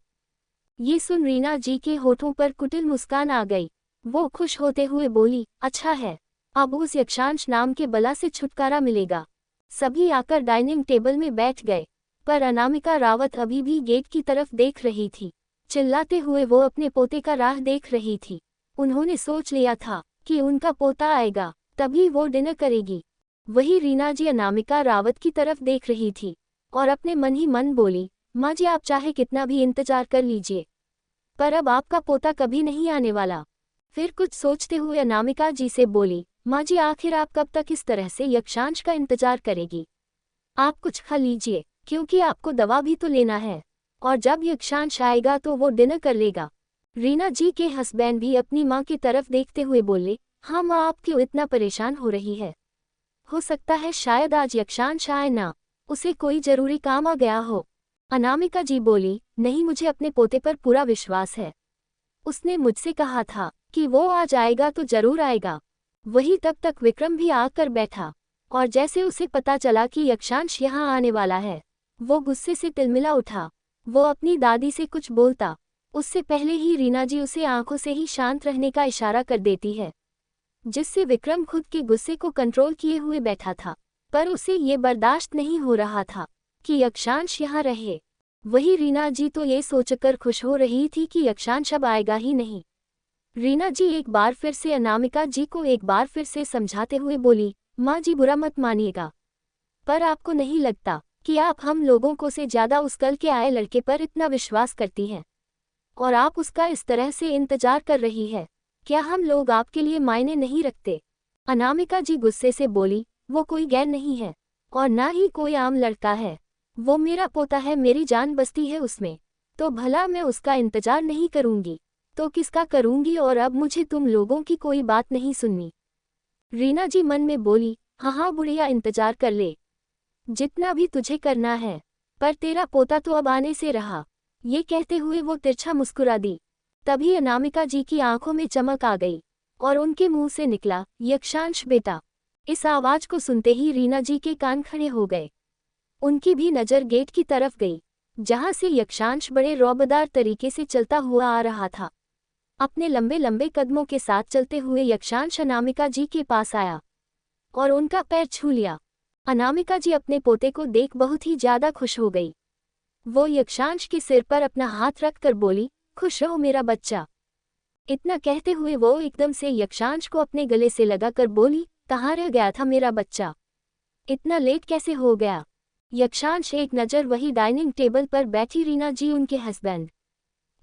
ये सुन रीना जी के होठों पर कुटिल मुस्कान आ गई। वो खुश होते हुए बोली, अच्छा है, अब उस यक्षांश नाम के बला से छुटकारा मिलेगा। सभी आकर डाइनिंग टेबल में बैठ गए, पर अनामिका रावत अभी भी गेट की तरफ देख रही थी। चिल्लाते हुए वो अपने पोते का राह देख रही थी। उन्होंने सोच लिया था कि उनका पोता आएगा तभी वो डिनर करेगी। वही रीना जी अनामिका रावत की तरफ देख रही थी और अपने मन ही मन बोली, माँ जी आप चाहे कितना भी इंतजार कर लीजिए, पर अब आपका पोता कभी नहीं आने वाला। फिर कुछ सोचते हुए अनामिका जी से बोली, माँ जी आखिर आप कब तक इस तरह से यक्षांश का इंतजार करेगी? आप कुछ खा लीजिए, क्योंकि आपको दवा भी तो लेना है और जब यक्षांश आएगा तो वो डिनर कर लेगा। रीना जी के हस्बैंड भी अपनी माँ की तरफ देखते हुए बोले, हाँ माँ आप क्यों इतना परेशान हो रही है? हो सकता है शायद आज यक्षांश आए ना, उसे कोई जरूरी काम आ गया हो। अनामिका जी बोली, नहीं मुझे अपने पोते पर पूरा विश्वास है। उसने मुझसे कहा था कि वो आज आएगा तो जरूर आएगा। वही तब तक विक्रम भी आकर बैठा और जैसे उसे पता चला कि यक्षांश यहाँ आने वाला है, वो गुस्से से तिलमिला उठा। वो अपनी दादी से कुछ बोलता उससे पहले ही रीना जी उसे आंखों से ही शांत रहने का इशारा कर देती है, जिससे विक्रम खुद के गुस्से को कंट्रोल किए हुए बैठा था, पर उसे ये बर्दाश्त नहीं हो रहा था कि यक्षांश यहाँ रहे। वही रीना जी तो ये सोचकर खुश हो रही थी कि यक्षांश अब आएगा ही नहीं। रीना जी एक बार फिर से अनामिका जी को एक बार फिर से समझाते हुए बोली, माँ जी बुरा मत मानिएगा, पर आपको नहीं लगता कि आप हम लोगों को से ज़्यादा उस कल के आए लड़के पर इतना विश्वास करती हैं और आप उसका इस तरह से इंतजार कर रही है? क्या हम लोग आपके लिए मायने नहीं रखते? अनामिका जी गुस्से से बोली, वो कोई गैर नहीं है और ना ही कोई आम लड़का है। वो मेरा पोता है, मेरी जान बसती है उसमें। तो भला मैं उसका इंतजार नहीं करूंगी तो किसका करूंगी? और अब मुझे तुम लोगों की कोई बात नहीं सुननी। रीना जी मन में बोली, हाँ हाँ बुढ़िया, इंतजार कर ले जितना भी तुझे करना है, पर तेरा पोता तो अब आने से रहा। ये कहते हुए वो तिरछा मुस्कुरा दी। तभी अनामिका जी की आंखों में चमक आ गई और उनके मुंह से निकला, यक्षांश बेटा। इस आवाज को सुनते ही रीना जी के कान खड़े हो गए। उनकी भी नजर गेट की तरफ गई, जहां से यक्षांश बड़े रौबदार तरीके से चलता हुआ आ रहा था। अपने लंबे लंबे कदमों के साथ चलते हुए यक्षांश अनामिका जी के पास आया और उनका पैर छू लिया। अनामिका जी अपने पोते को देख बहुत ही ज्यादा खुश हो गई। वो यक्षांश के सिर पर अपना हाथ रखकर बोली, खुश रहो मेरा बच्चा। इतना कहते हुए वो एकदम से यक्षांश को अपने गले से लगाकर बोली, कहाँ रह गया था मेरा बच्चा? इतना लेट कैसे हो गया? यक्षांश एक नज़र वही डाइनिंग टेबल पर बैठी रीना जी, उनके हस्बैंड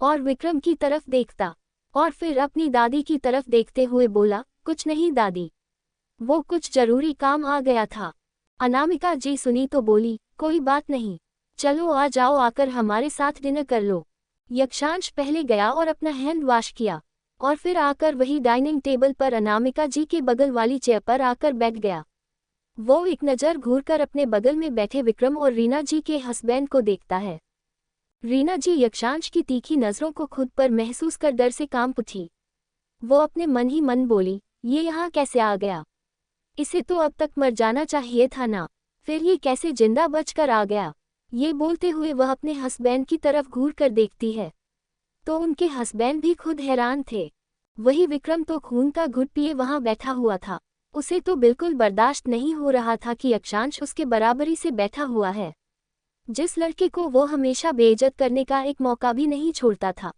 और विक्रम की तरफ देखता और फिर अपनी दादी की तरफ देखते हुए बोला, कुछ नहीं दादी, वो कुछ जरूरी काम आ गया था। अनामिका जी सुनी तो बोली, कोई बात नहीं, चलो आ जाओ, आकर हमारे साथ डिनर कर लो। यक्षांश पहले गया और अपना हैंड वॉश किया और फिर आकर वही डाइनिंग टेबल पर अनामिका जी के बगल वाली चेयर पर आकर बैठ गया। वो एक नज़र घूरकर अपने बगल में बैठे विक्रम और रीना जी के हस्बैंड को देखता है। रीना जी यक्षांश की तीखी नज़रों को खुद पर महसूस कर डर से कांप उठी। वो अपने मन ही मन बोली, ये यहाँ कैसे आ गया? इसे तो अब तक मर जाना चाहिए था ना, फिर ये कैसे जिंदा बचकर आ गया? ये बोलते हुए वह अपने हस्बैंड की तरफ घूर कर देखती है तो उनके हस्बैंड भी खुद हैरान थे। वही विक्रम तो खून का घुट पिए वहां बैठा हुआ था। उसे तो बिल्कुल बर्दाश्त नहीं हो रहा था कि यक्षांश उसके बराबरी से बैठा हुआ है। जिस लड़के को वो हमेशा बेइज्जत करने का एक मौका भी नहीं छोड़ता था,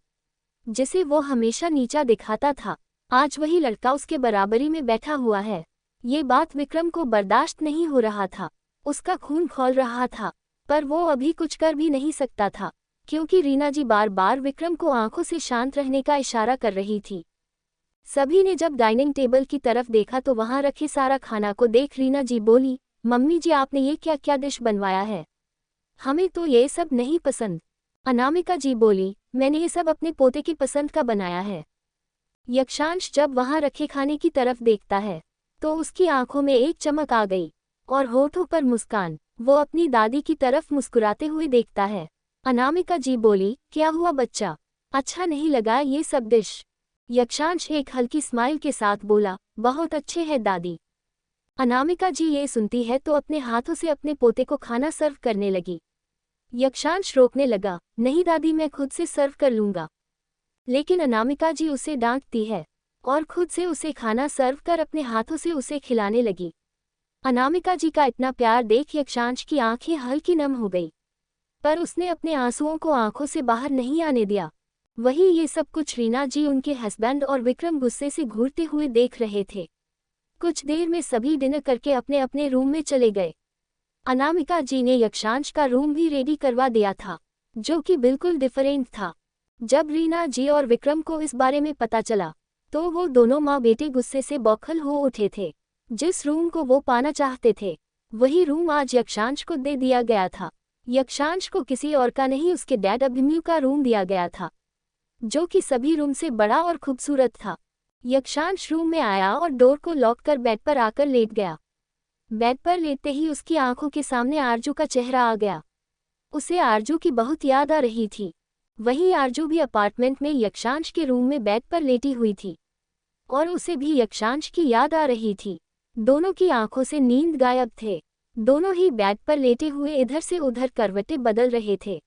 जिसे वो हमेशा नीचा दिखाता था, आज वही लड़का उसके बराबरी में बैठा हुआ है। ये बात विक्रम को बर्दाश्त नहीं हो रहा था। उसका खून खौल रहा था, पर वो अभी कुछ कर भी नहीं सकता था, क्योंकि रीना जी बार बार विक्रम को आंखों से शांत रहने का इशारा कर रही थी। सभी ने जब डाइनिंग टेबल की तरफ देखा तो वहां रखे सारा खाना को देख रीना जी बोली, मम्मी जी आपने ये क्या क्या डिश बनवाया है? हमें तो ये सब नहीं पसंद। अनामिका जी बोली, मैंने ये सब अपने पोते की पसंद का बनाया है। यक्षांश जब वहां रखे खाने की तरफ देखता है तो उसकी आंखों में एक चमक आ गई और होठों पर मुस्कान। वो अपनी दादी की तरफ मुस्कुराते हुए देखता है। अनामिका जी बोली, क्या हुआ बच्चा, अच्छा नहीं लगा ये सब डिश? यक्षांश एक हल्की स्माइल के साथ बोला, बहुत अच्छे हैं दादी। अनामिका जी ये सुनती है तो अपने हाथों से अपने पोते को खाना सर्व करने लगी। यक्षांश रोकने लगा, नहीं दादी मैं खुद से सर्व कर लूंगा। लेकिन अनामिका जी उसे डांटती है और खुद से उसे खाना सर्व कर अपने हाथों से उसे खिलाने लगी। अनामिका जी का इतना प्यार देख यक्षांश की आंखें हल्की नम हो गई, पर उसने अपने आंसुओं को आंखों से बाहर नहीं आने दिया। वही ये सब कुछ रीना जी, उनके हस्बैंड और विक्रम गुस्से से घूरते हुए देख रहे थे। कुछ देर में सभी डिनर करके अपने अपने रूम में चले गए। अनामिका जी ने यक्षांश का रूम भी रेडी करवा दिया था, जो कि बिल्कुल डिफरेंट था। जब रीना जी और विक्रम को इस बारे में पता चला तो वो दोनों माँ बेटे गुस्से से बौखल हो उठे थे। जिस रूम को वो पाना चाहते थे वही रूम आज यक्षांश को दे दिया गया था। यक्षांश को किसी और का नहीं, उसके डैड अभिमन्यु का रूम दिया गया था, जो कि सभी रूम से बड़ा और खूबसूरत था। यक्षांश रूम में आया और डोर को लॉक कर बेड पर आकर लेट गया। बेड पर लेटते ही उसकी आंखों के सामने आरजू का चेहरा आ गया। उसे आरजू की बहुत याद आ रही थी। वही आरजू भी अपार्टमेंट में यक्षांश के रूम में बेड पर लेटी हुई थी और उसे भी यक्षांश की याद आ रही थी। दोनों की आंखों से नींद गायब थे। दोनों ही बेड पर लेटे हुए इधर से उधर करवटें बदल रहे थे।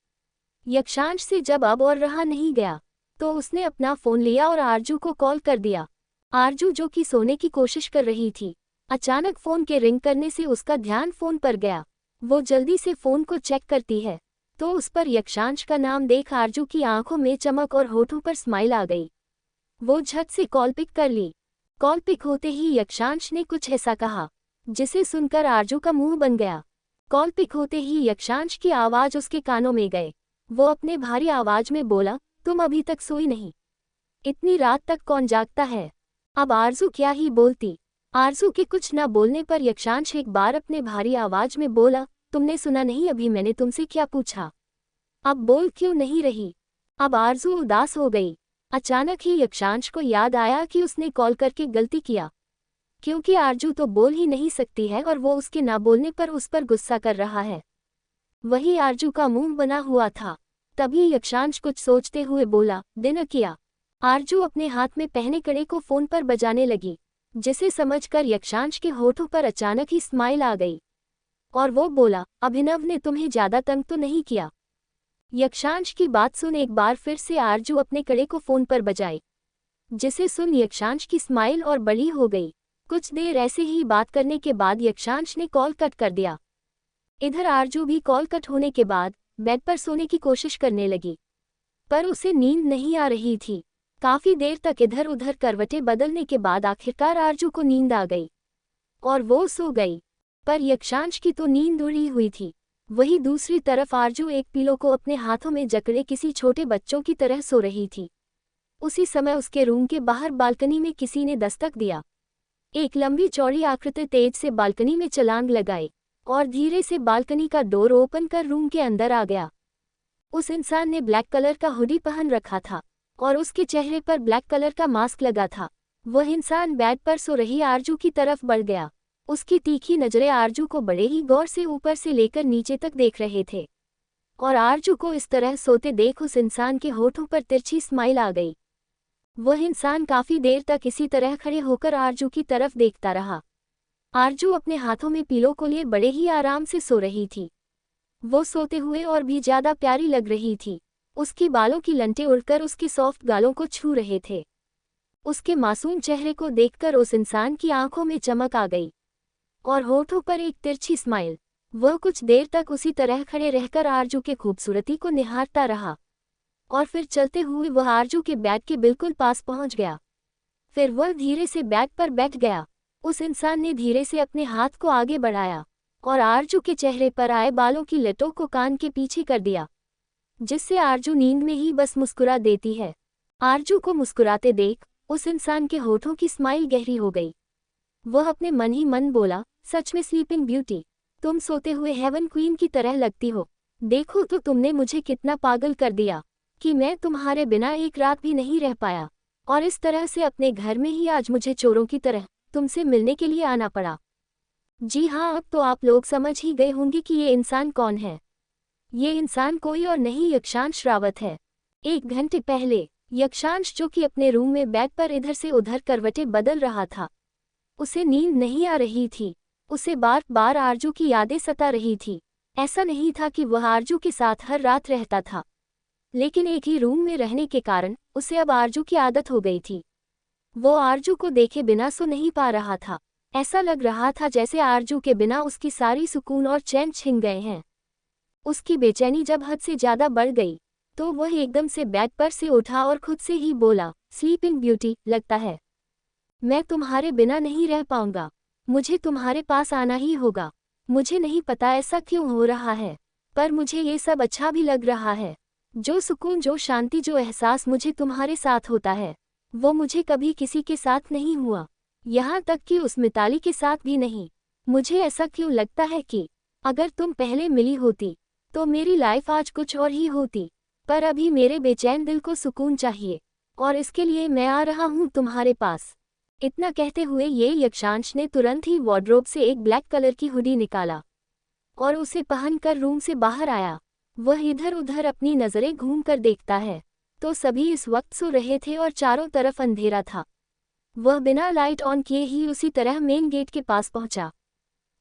यक्षांश से जब अब और रहा नहीं गया तो उसने अपना फोन लिया और आरजू को कॉल कर दिया। आरजू जो कि सोने की कोशिश कर रही थी, अचानक फोन के रिंग करने से उसका ध्यान फोन पर गया। वो जल्दी से फोन को चेक करती है तो उस पर यक्षांश का नाम देख आरजू की आंखों में चमक और होठों पर स्माइल आ गई। वो झट से कॉल पिक कर ली। कॉल पिक होते ही यक्षांश ने कुछ ऐसा कहा जिसे सुनकर आरजू का मुंह बन गया। कॉल पिक होते ही यक्षांश की आवाज उसके कानों में गए। वो अपने भारी आवाज में बोला, तुम अभी तक सोई नहीं? इतनी रात तक कौन जागता है। अब आरजू क्या ही बोलती। आरजू के कुछ न बोलने पर यक्षांश एक बार अपने भारी आवाज में बोला, तुमने सुना नहीं अभी मैंने तुमसे क्या पूछा? अब बोल क्यों नहीं रही? अब आरजू उदास हो गई। अचानक ही यक्षांश को याद आया कि उसने कॉल करके गलती किया, क्योंकि आरजू तो बोल ही नहीं सकती है और वो उसके ना बोलने पर उस पर गुस्सा कर रहा है। वही आरजू का मुंह बना हुआ था। तभी यक्षांश कुछ सोचते हुए बोला, डिनर किया? आरजू अपने हाथ में पहने कड़े को फोन पर बजाने लगी, जिसे समझकर यक्षांश के होठों पर अचानक ही स्माइल आ गई और वो बोला, अभिनव ने तुम्हें ज्यादा तंग तो नहीं किया? यक्षांश की बात सुन एक बार फिर से आरजू अपने कड़े को फोन पर बजाई, जिसे सुन यक्षांश की स्माइल और बड़ी हो गई। कुछ देर ऐसे ही बात करने के बाद यक्षांश ने कॉल कट कर दिया। इधर आरजू भी कॉल कट होने के बाद बेड पर सोने की कोशिश करने लगी, पर उसे नींद नहीं आ रही थी। काफी देर तक इधर उधर करवटें बदलने के बाद आखिरकार आरजू को नींद आ गई और वो सो गई। पर यक्षांश की तो नींद उड़ी हुई थी। वहीं दूसरी तरफ आरजू एक पिलो को अपने हाथों में जकड़े किसी छोटे बच्चों की तरह सो रही थी। उसी समय उसके रूम के बाहर बालकनी में किसी ने दस्तक दिया। एक लंबी चौड़ी आकृति तेज से बालकनी में छलांग लगाई और धीरे से बालकनी का डोर ओपन कर रूम के अंदर आ गया। उस इंसान ने ब्लैक कलर का हुडी पहन रखा था और उसके चेहरे पर ब्लैक कलर का मास्क लगा था। वह इंसान बेड पर सो रही आरजू की तरफ बढ़ गया। उसकी तीखी नजरें आरजू को बड़े ही गौर से ऊपर से लेकर नीचे तक देख रहे थे और आरजू को इस तरह सोते देख उस इंसान के होठों पर तिरछी स्माइल आ गई। वह इंसान काफी देर तक इसी तरह खड़े होकर आरजू की तरफ देखता रहा। आरजू अपने हाथों में पिलो को लिए बड़े ही आराम से सो रही थी। वो सोते हुए और भी ज्यादा प्यारी लग रही थी। उसकी बालों की लंटें उड़कर उसके सॉफ्ट गालों को छू रहे थे। उसके मासूम चेहरे को देखकर उस इंसान की आंखों में चमक आ गई और होठों पर एक तिरछी स्माइल। वह कुछ देर तक उसी तरह खड़े रहकर आरजू के खूबसूरती को निहारता रहा और फिर चलते हुए वह आरजू के बेड के बिल्कुल पास पहुंच गया। फिर वह धीरे से बेड पर बैठ गया। उस इंसान ने धीरे से अपने हाथ को आगे बढ़ाया और आरजू के चेहरे पर आए बालों की लटों को कान के पीछे कर दिया, जिससे आरजू नींद में ही बस मुस्कुरा देती है। आरजू को मुस्कुराते देख उस इंसान के होठों की स्माइल गहरी हो गई। वह अपने मन ही मन बोला, सच में स्लीपिंग ब्यूटी, तुम सोते हुए हेवन क्वीन की तरह लगती हो। देखो तो तुमने मुझे कितना पागल कर दिया कि मैं तुम्हारे बिना एक रात भी नहीं रह पाया और इस तरह से अपने घर में ही आज मुझे चोरों की तरह तुमसे मिलने के लिए आना पड़ा। जी हाँ, अब तो आप लोग समझ ही गए होंगे कि ये इंसान कौन है। ये इंसान कोई और नहीं यक्षांश रावत है। 1 घंटे पहले यक्षांश, जो कि अपने रूम में बेड पर इधर से उधर करवटें बदल रहा था, उसे नींद नहीं आ रही थी। उसे बार बार आरजू की यादें सता रही थी। ऐसा नहीं था कि वह आरजू के साथ हर रात रहता था, लेकिन एक ही रूम में रहने के कारण उसे अब आरजू की आदत हो गई थी। वो आरजू को देखे बिना सो नहीं पा रहा था। ऐसा लग रहा था जैसे आरजू के बिना उसकी सारी सुकून और चैन छिन गए हैं। उसकी बेचैनी जब हद से ज्यादा बढ़ गई तो वह एकदम से बेड पर से उठा और खुद से ही बोला, स्लीपिंग ब्यूटी, लगता है मैं तुम्हारे बिना नहीं रह पाऊंगा। मुझे तुम्हारे पास आना ही होगा। मुझे नहीं पता ऐसा क्यों हो रहा है, पर मुझे ये सब अच्छा भी लग रहा है। जो सुकून, जो शांति, जो एहसास मुझे तुम्हारे साथ होता है, वो मुझे कभी किसी के साथ नहीं हुआ, यहाँ तक कि उस मिताली के साथ भी नहीं। मुझे ऐसा क्यों लगता है कि अगर तुम पहले मिली होती तो मेरी लाइफ आज कुछ और ही होती, पर अभी मेरे बेचैन दिल को सुकून चाहिए और इसके लिए मैं आ रहा हूँ तुम्हारे पास। इतना कहते हुए ये यक्षांश ने तुरंत ही वार्डरोब से एक ब्लैक कलर की हुडी निकाला और उसे पहनकर रूम से बाहर आया। वह इधर उधर अपनी नजरें घूम कर देखता है तो सभी इस वक्त सो रहे थे और चारों तरफ अंधेरा था। वह बिना लाइट ऑन किए ही उसी तरह मेन गेट के पास पहुंचा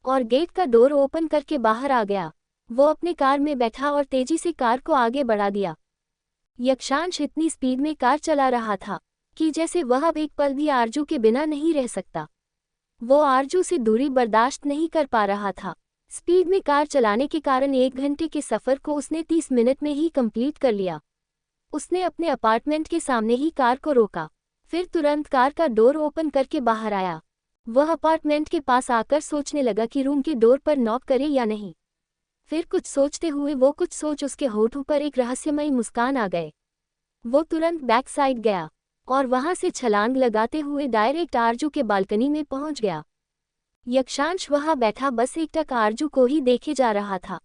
और गेट का डोर ओपन करके बाहर आ गया। वो अपने कार में बैठा और तेजी से कार को आगे बढ़ा दिया। यक्षांश इतनी स्पीड में कार चला रहा था कि जैसे वह अब एक पल भी आरजू के बिना नहीं रह सकता। वो आरजू से दूरी बर्दाश्त नहीं कर पा रहा था। स्पीड में कार चलाने के कारण 1 घंटे के सफर को उसने 30 मिनट में ही कंप्लीट कर लिया। उसने अपने अपार्टमेंट के सामने ही कार को रोका, फिर तुरंत कार का डोर ओपन करके बाहर आया। वह अपार्टमेंट के पास आकर सोचने लगा कि रूम के डोर पर नॉक करे या नहीं। फिर कुछ सोचते हुए वो कुछ सोच उसके होठों पर एक रहस्यमयी मुस्कान आ गए। वो तुरंत बैक साइड गया और वहां से छलांग लगाते हुए डायरेक्ट आरजू के बालकनी में पहुंच गया। यक्षांश वहां बैठा बस एकटक आरजू को ही देखे जा रहा था।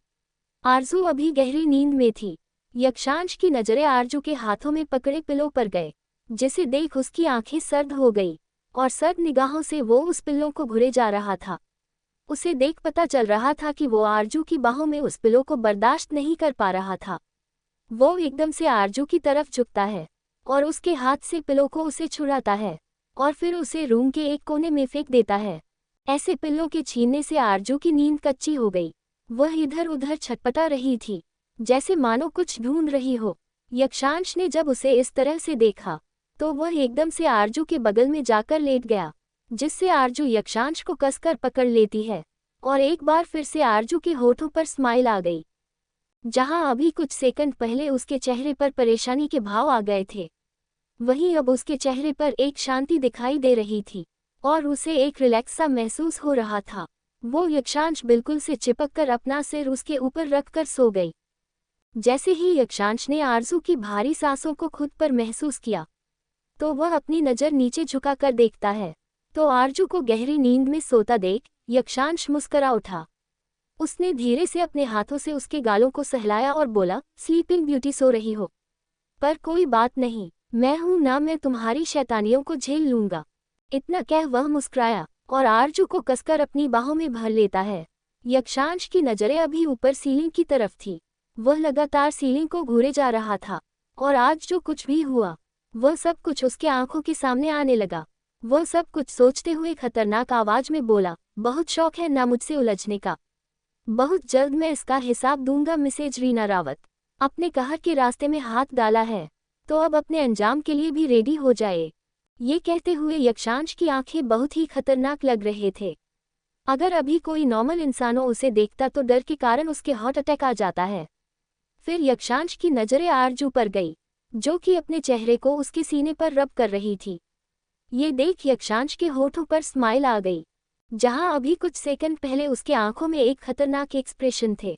आरजू अभी गहरी नींद में थी। यक्षांश की नजरें आरजू के हाथों में पकड़े पिलो पर गए, जिसे देख उसकी आंखें सर्द हो गई और सर्द निगाहों से वो उस पिल्लों को घुरे जा रहा था। उसे देख पता चल रहा था कि वो आरजू की बाहों में उस पिलो को बर्दाश्त नहीं कर पा रहा था। वो एकदम से आरजू की तरफ झुकता है और उसके हाथ से पिलो को उसे छुड़ाता है और फिर उसे रूम के एक कोने में फेंक देता है। ऐसे पिल्लों के छीनने से आरजू की नींद कच्ची हो गई। वह इधर उधर छटपटा रही थी, जैसे मानो कुछ ढूंढ रही हो। यक्षांश ने जब उसे इस तरह से देखा तो वह एकदम से आरजू के बगल में जाकर लेट गया, जिससे आरजू यक्षांश को कसकर पकड़ लेती है और एक बार फिर से आरजू के होठों पर स्माइल आ गई। जहां अभी कुछ सेकंड पहले उसके चेहरे पर परेशानी के भाव आ गए थे, वहीं अब उसके चेहरे पर एक शांति दिखाई दे रही थी और उसे एक रिलैक्स सा महसूस हो रहा था। वो यक्षांश बिल्कुल से चिपक कर अपना सिर उसके ऊपर रखकर सो गई। जैसे ही यक्षांश ने आरजू की भारी सांसों को खुद पर महसूस किया तो वह अपनी नज़र नीचे झुकाकर देखता है तो आरजू को गहरी नींद में सोता देख यक्षांश मुस्करा उठा। उसने धीरे से अपने हाथों से उसके गालों को सहलाया और बोला, स्लीपिंग ब्यूटी सो रही हो? पर कोई बात नहीं, मैं हूं ना, मैं तुम्हारी शैतानियों को झेल लूंगा। इतना कह वह मुस्कुराया और आरजू को कसकर अपनी बाहों में भर लेता है। यक्षांश की नजरें अभी ऊपर सीलिंग की तरफ थी। वह लगातार सीलिंग को घूरे जा रहा था और आज जो कुछ भी हुआ वह सब कुछ उसके आंखों के सामने आने लगा। वह सब कुछ सोचते हुए खतरनाक आवाज में बोला, बहुत शौक है ना मुझसे उलझने का। बहुत जल्द मैं इसका हिसाब दूंगा मिसेज रीना रावत। अपने कहर के रास्ते में हाथ डाला है तो अब अपने अंजाम के लिए भी रेडी हो जाए। ये कहते हुए यक्षांश की आंखें बहुत ही खतरनाक लग रहे थे। अगर अभी कोई नॉर्मल इंसानों उसे देखता तो डर के कारण उसके हार्ट अटैक आ जाता है। फिर यक्षांश की नजरें आरजू पर गई, जो कि अपने चेहरे को उसके सीने पर रब कर रही थी। ये देख यक्षांश के होठों पर स्माइल आ गई, जहां अभी कुछ सेकंड पहले उसके आंखों में एक खतरनाक एक्सप्रेशन थे,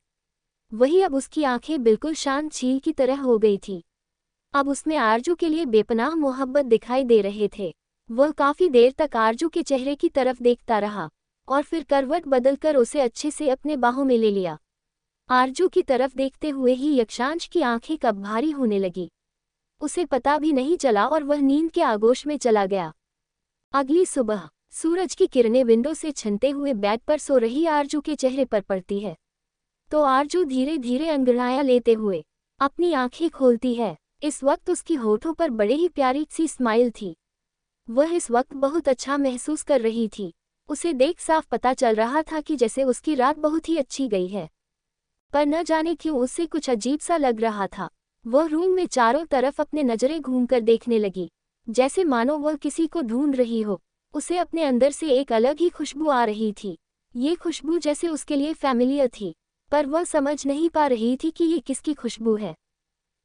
वही अब उसकी आंखें बिल्कुल शांत झील की तरह हो गई थी। अब उसमें आरजू के लिए बेपनाह मोहब्बत दिखाई दे रहे थे। वह काफी देर तक आरजू के चेहरे की तरफ देखता रहा और फिर करवट बदलकर उसे अच्छे से अपने बाहों में ले लिया। आरजू की तरफ देखते हुए ही यक्षांश की आंखें कब भारी होने लगी, उसे पता भी नहीं चला और वह नींद के आगोश में चला गया। अगली सुबह सूरज की किरणें विंडो से छनते हुए बेड पर सो रही आरजू के चेहरे पर पड़ती है तो आरजू धीरे धीरे अंगड़ाइयां लेते हुए अपनी आंखें खोलती है। इस वक्त उसकी होठों पर बड़े ही प्यारी सी स्माइल थी। वह इस वक्त बहुत अच्छा महसूस कर रही थी। उसे देख साफ पता चल रहा था कि जैसे उसकी रात बहुत ही अच्छी गई है, पर न जाने क्यों उससे कुछ अजीब सा लग रहा था। वह रूम में चारों तरफ अपने नजरें घूमकर देखने लगी, जैसे मानो वह किसी को ढूंढ रही हो। उसे अपने अंदर से एक अलग ही खुशबू आ रही थी। ये खुशबू जैसे उसके लिए फैमिलियर थी, पर वह समझ नहीं पा रही थी कि ये किसकी खुशबू है।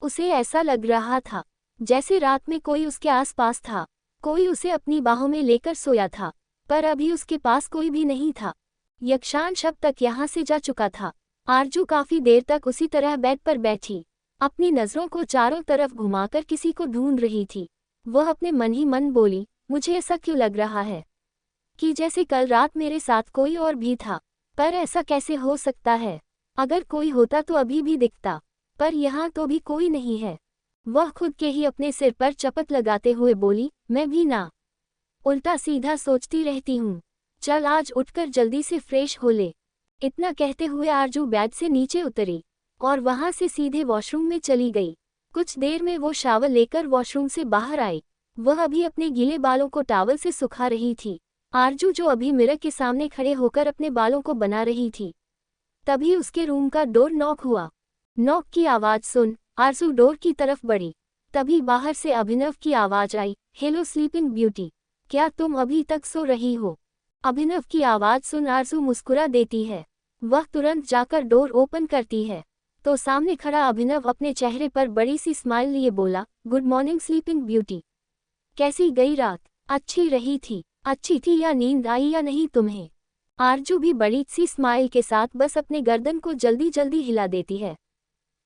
उसे ऐसा लग रहा था जैसे रात में कोई उसके आसपास था, कोई उसे अपनी बाहों में लेकर सोया था, पर अभी उसके पास कोई भी नहीं था। यक्षांश अब तक यहाँ से जा चुका था। आरजू काफी देर तक उसी तरह बेड पर बैठी अपनी नजरों को चारों तरफ घुमाकर किसी को ढूंढ रही थी। वह अपने मन ही मन बोली, मुझे ऐसा क्यों लग रहा है कि जैसे कल रात मेरे साथ कोई और भी था, पर ऐसा कैसे हो सकता है? अगर कोई होता तो अभी भी दिखता, पर यहाँ तो भी कोई नहीं है। वह खुद के ही अपने सिर पर चपत लगाते हुए बोली, मैं भी ना उल्टा सीधा सोचती रहती हूँ। चल आज उठकर जल्दी से फ्रेश हो ले। इतना कहते हुए आरजू बेड से नीचे उतरी और वहां से सीधे वॉशरूम में चली गई। कुछ देर में वो शावर लेकर वॉशरूम से बाहर आई। वह अभी अपने गीले बालों को टॉवल से सुखा रही थी। आरजू जो अभी मिरर के सामने खड़े होकर अपने बालों को बना रही थी, तभी उसके रूम का डोर नॉक हुआ। नॉक की आवाज सुन आरजू डोर की तरफ बढ़ी। तभी बाहर से अभिनव की आवाज आई, हेलो स्लीपिंग ब्यूटी, क्या तुम अभी तक सो रही हो? अभिनव की आवाज सुन आरजू मुस्कुरा देती है। वह तुरंत जाकर डोर ओपन करती है तो सामने खड़ा अभिनव अपने चेहरे पर बड़ी सी स्माइल लिए बोला, गुड मॉर्निंग स्लीपिंग ब्यूटी, कैसी गई रात? अच्छी रही थी? अच्छी थी या नींद आई या नहीं तुम्हें? आरजू भी बड़ी सी स्माइल के साथ बस अपने गर्दन को जल्दी जल्दी हिला देती है।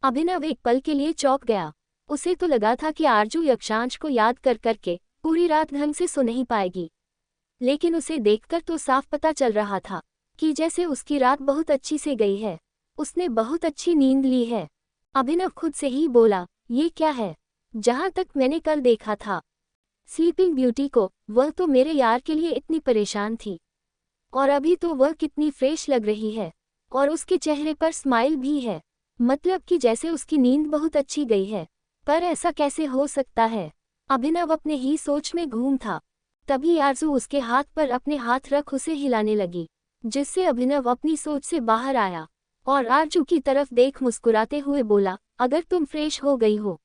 अभिनव एक पल के लिए चौंक गया। उसे तो लगा था कि आरजू यक्षांश को याद कर करके पूरी रात ढंग से सो नहीं पाएगी, लेकिन उसे देखकर तो साफ पता चल रहा था कि जैसे उसकी रात बहुत अच्छी से गई है, उसने बहुत अच्छी नींद ली है। अभिनव खुद से ही बोला, ये क्या है? जहां तक मैंने कल देखा था स्लीपिंग ब्यूटी को, वह तो मेरे यार के लिए इतनी परेशान थी, और अभी तो वह कितनी फ्रेश लग रही है, और उसके चेहरे पर स्माइल भी है, मतलब कि जैसे उसकी नींद बहुत अच्छी गई है। पर ऐसा कैसे हो सकता है? अभिनव अपने ही सोच में घूम था। तभी आरजू उसके हाथ पर अपने हाथ रख उसे हिलाने लगी, जिससे अभिनव अपनी सोच से बाहर आया और आरजू की तरफ देख मुस्कुराते हुए बोला, अगर तुम फ्रेश हो गई हो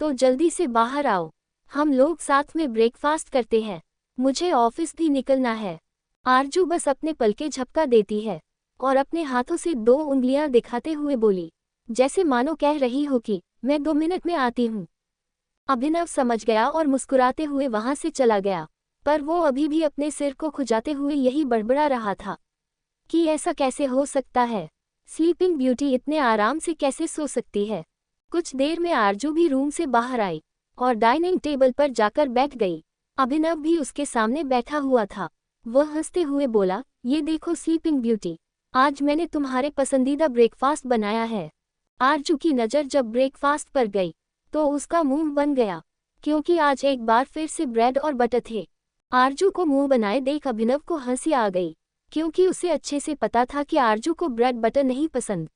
तो जल्दी से बाहर आओ, हम लोग साथ में ब्रेकफास्ट करते हैं, मुझे ऑफिस भी निकलना है। आरजू बस अपने पलके झपका देती है और अपने हाथों से 2 उंगलियां दिखाते हुए बोली, जैसे मानो कह रही हो कि मैं 2 मिनट में आती हूँ। अभिनव समझ गया और मुस्कुराते हुए वहां से चला गया, पर वो अभी भी अपने सिर को खुजाते हुए यही बड़बड़ा रहा था कि ऐसा कैसे हो सकता है, स्लीपिंग ब्यूटी इतने आराम से कैसे सो सकती है। कुछ देर में आरजू भी रूम से बाहर आई और डाइनिंग टेबल पर जाकर बैठ गई। अभिनव भी उसके सामने बैठा हुआ था। वह हंसते हुए बोला, ये देखो स्लीपिंग ब्यूटी, आज मैंने तुम्हारे पसंदीदा ब्रेकफास्ट बनाया है। आरजू की नज़र जब ब्रेकफास्ट पर गई तो उसका मुंह बन गया, क्योंकि आज एक बार फिर से ब्रेड और बटर थे। आरजू को मुंह बनाए देख अभिनव को हंसी आ गई, क्योंकि उसे अच्छे से पता था कि आरजू को ब्रेड बटर नहीं पसंद।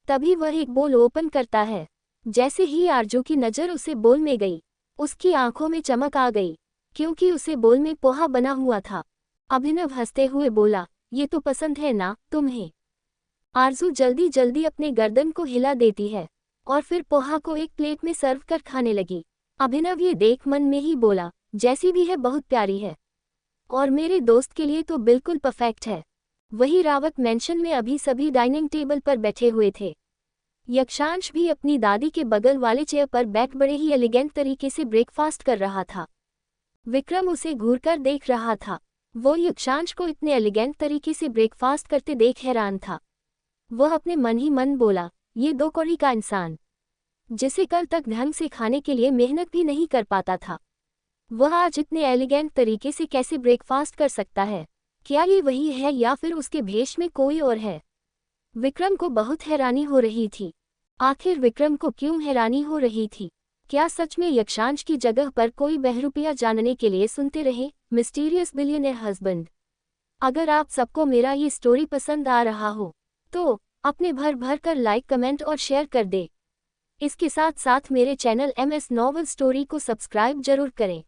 तभी वह एक बोल ओपन करता है। जैसे ही आरजू की नज़र उसे बोल में गई, उसकी आंखों में चमक आ गई, क्योंकि उसे बोल में पोहा बना हुआ था। अभिनव हंसते हुए बोला, ये तो पसंद है ना तुम्हें? आरजू जल्दी जल्दी अपने गर्दन को हिला देती है और फिर पोहा को एक प्लेट में सर्व कर खाने लगी। अभिनव ये देख मन में ही बोला, जैसी भी है बहुत प्यारी है, और मेरे दोस्त के लिए तो बिल्कुल परफेक्ट है। वही रावत मेंशन में अभी सभी डाइनिंग टेबल पर बैठे हुए थे। यक्षांश भी अपनी दादी के बगल वाले चेयर पर बैठ बड़े ही एलिगेंट तरीके से ब्रेकफास्ट कर रहा था। विक्रम उसे घूरकर देख रहा था। वो यक्षांश को इतने एलिगेंट तरीके से ब्रेकफास्ट करते देख हैरान था। वह अपने मन ही मन बोला, ये 2 कौड़ी का इंसान, जिसे कल तक ढंग से खाने के लिए मेहनत भी नहीं कर पाता था, वह आज इतने एलिगेंट तरीके से कैसे ब्रेकफास्ट कर सकता है? क्या ये वही है या फिर उसके भेष में कोई और है? विक्रम को बहुत हैरानी हो रही थी। आखिर विक्रम को क्यों हैरानी हो रही थी? क्या सच में यक्षांश की जगह पर कोई बहरूपिया जानने के लिए सुनते रहे मिस्टीरियस बिलियनेयर हस्बैंड? अगर आप सबको मेरा ये स्टोरी पसंद आ रहा हो तो अपने भर भर कर लाइक, कमेंट और शेयर कर दे। इसके साथ साथ मेरे चैनल MS नॉवल स्टोरी को सब्सक्राइब जरूर करें।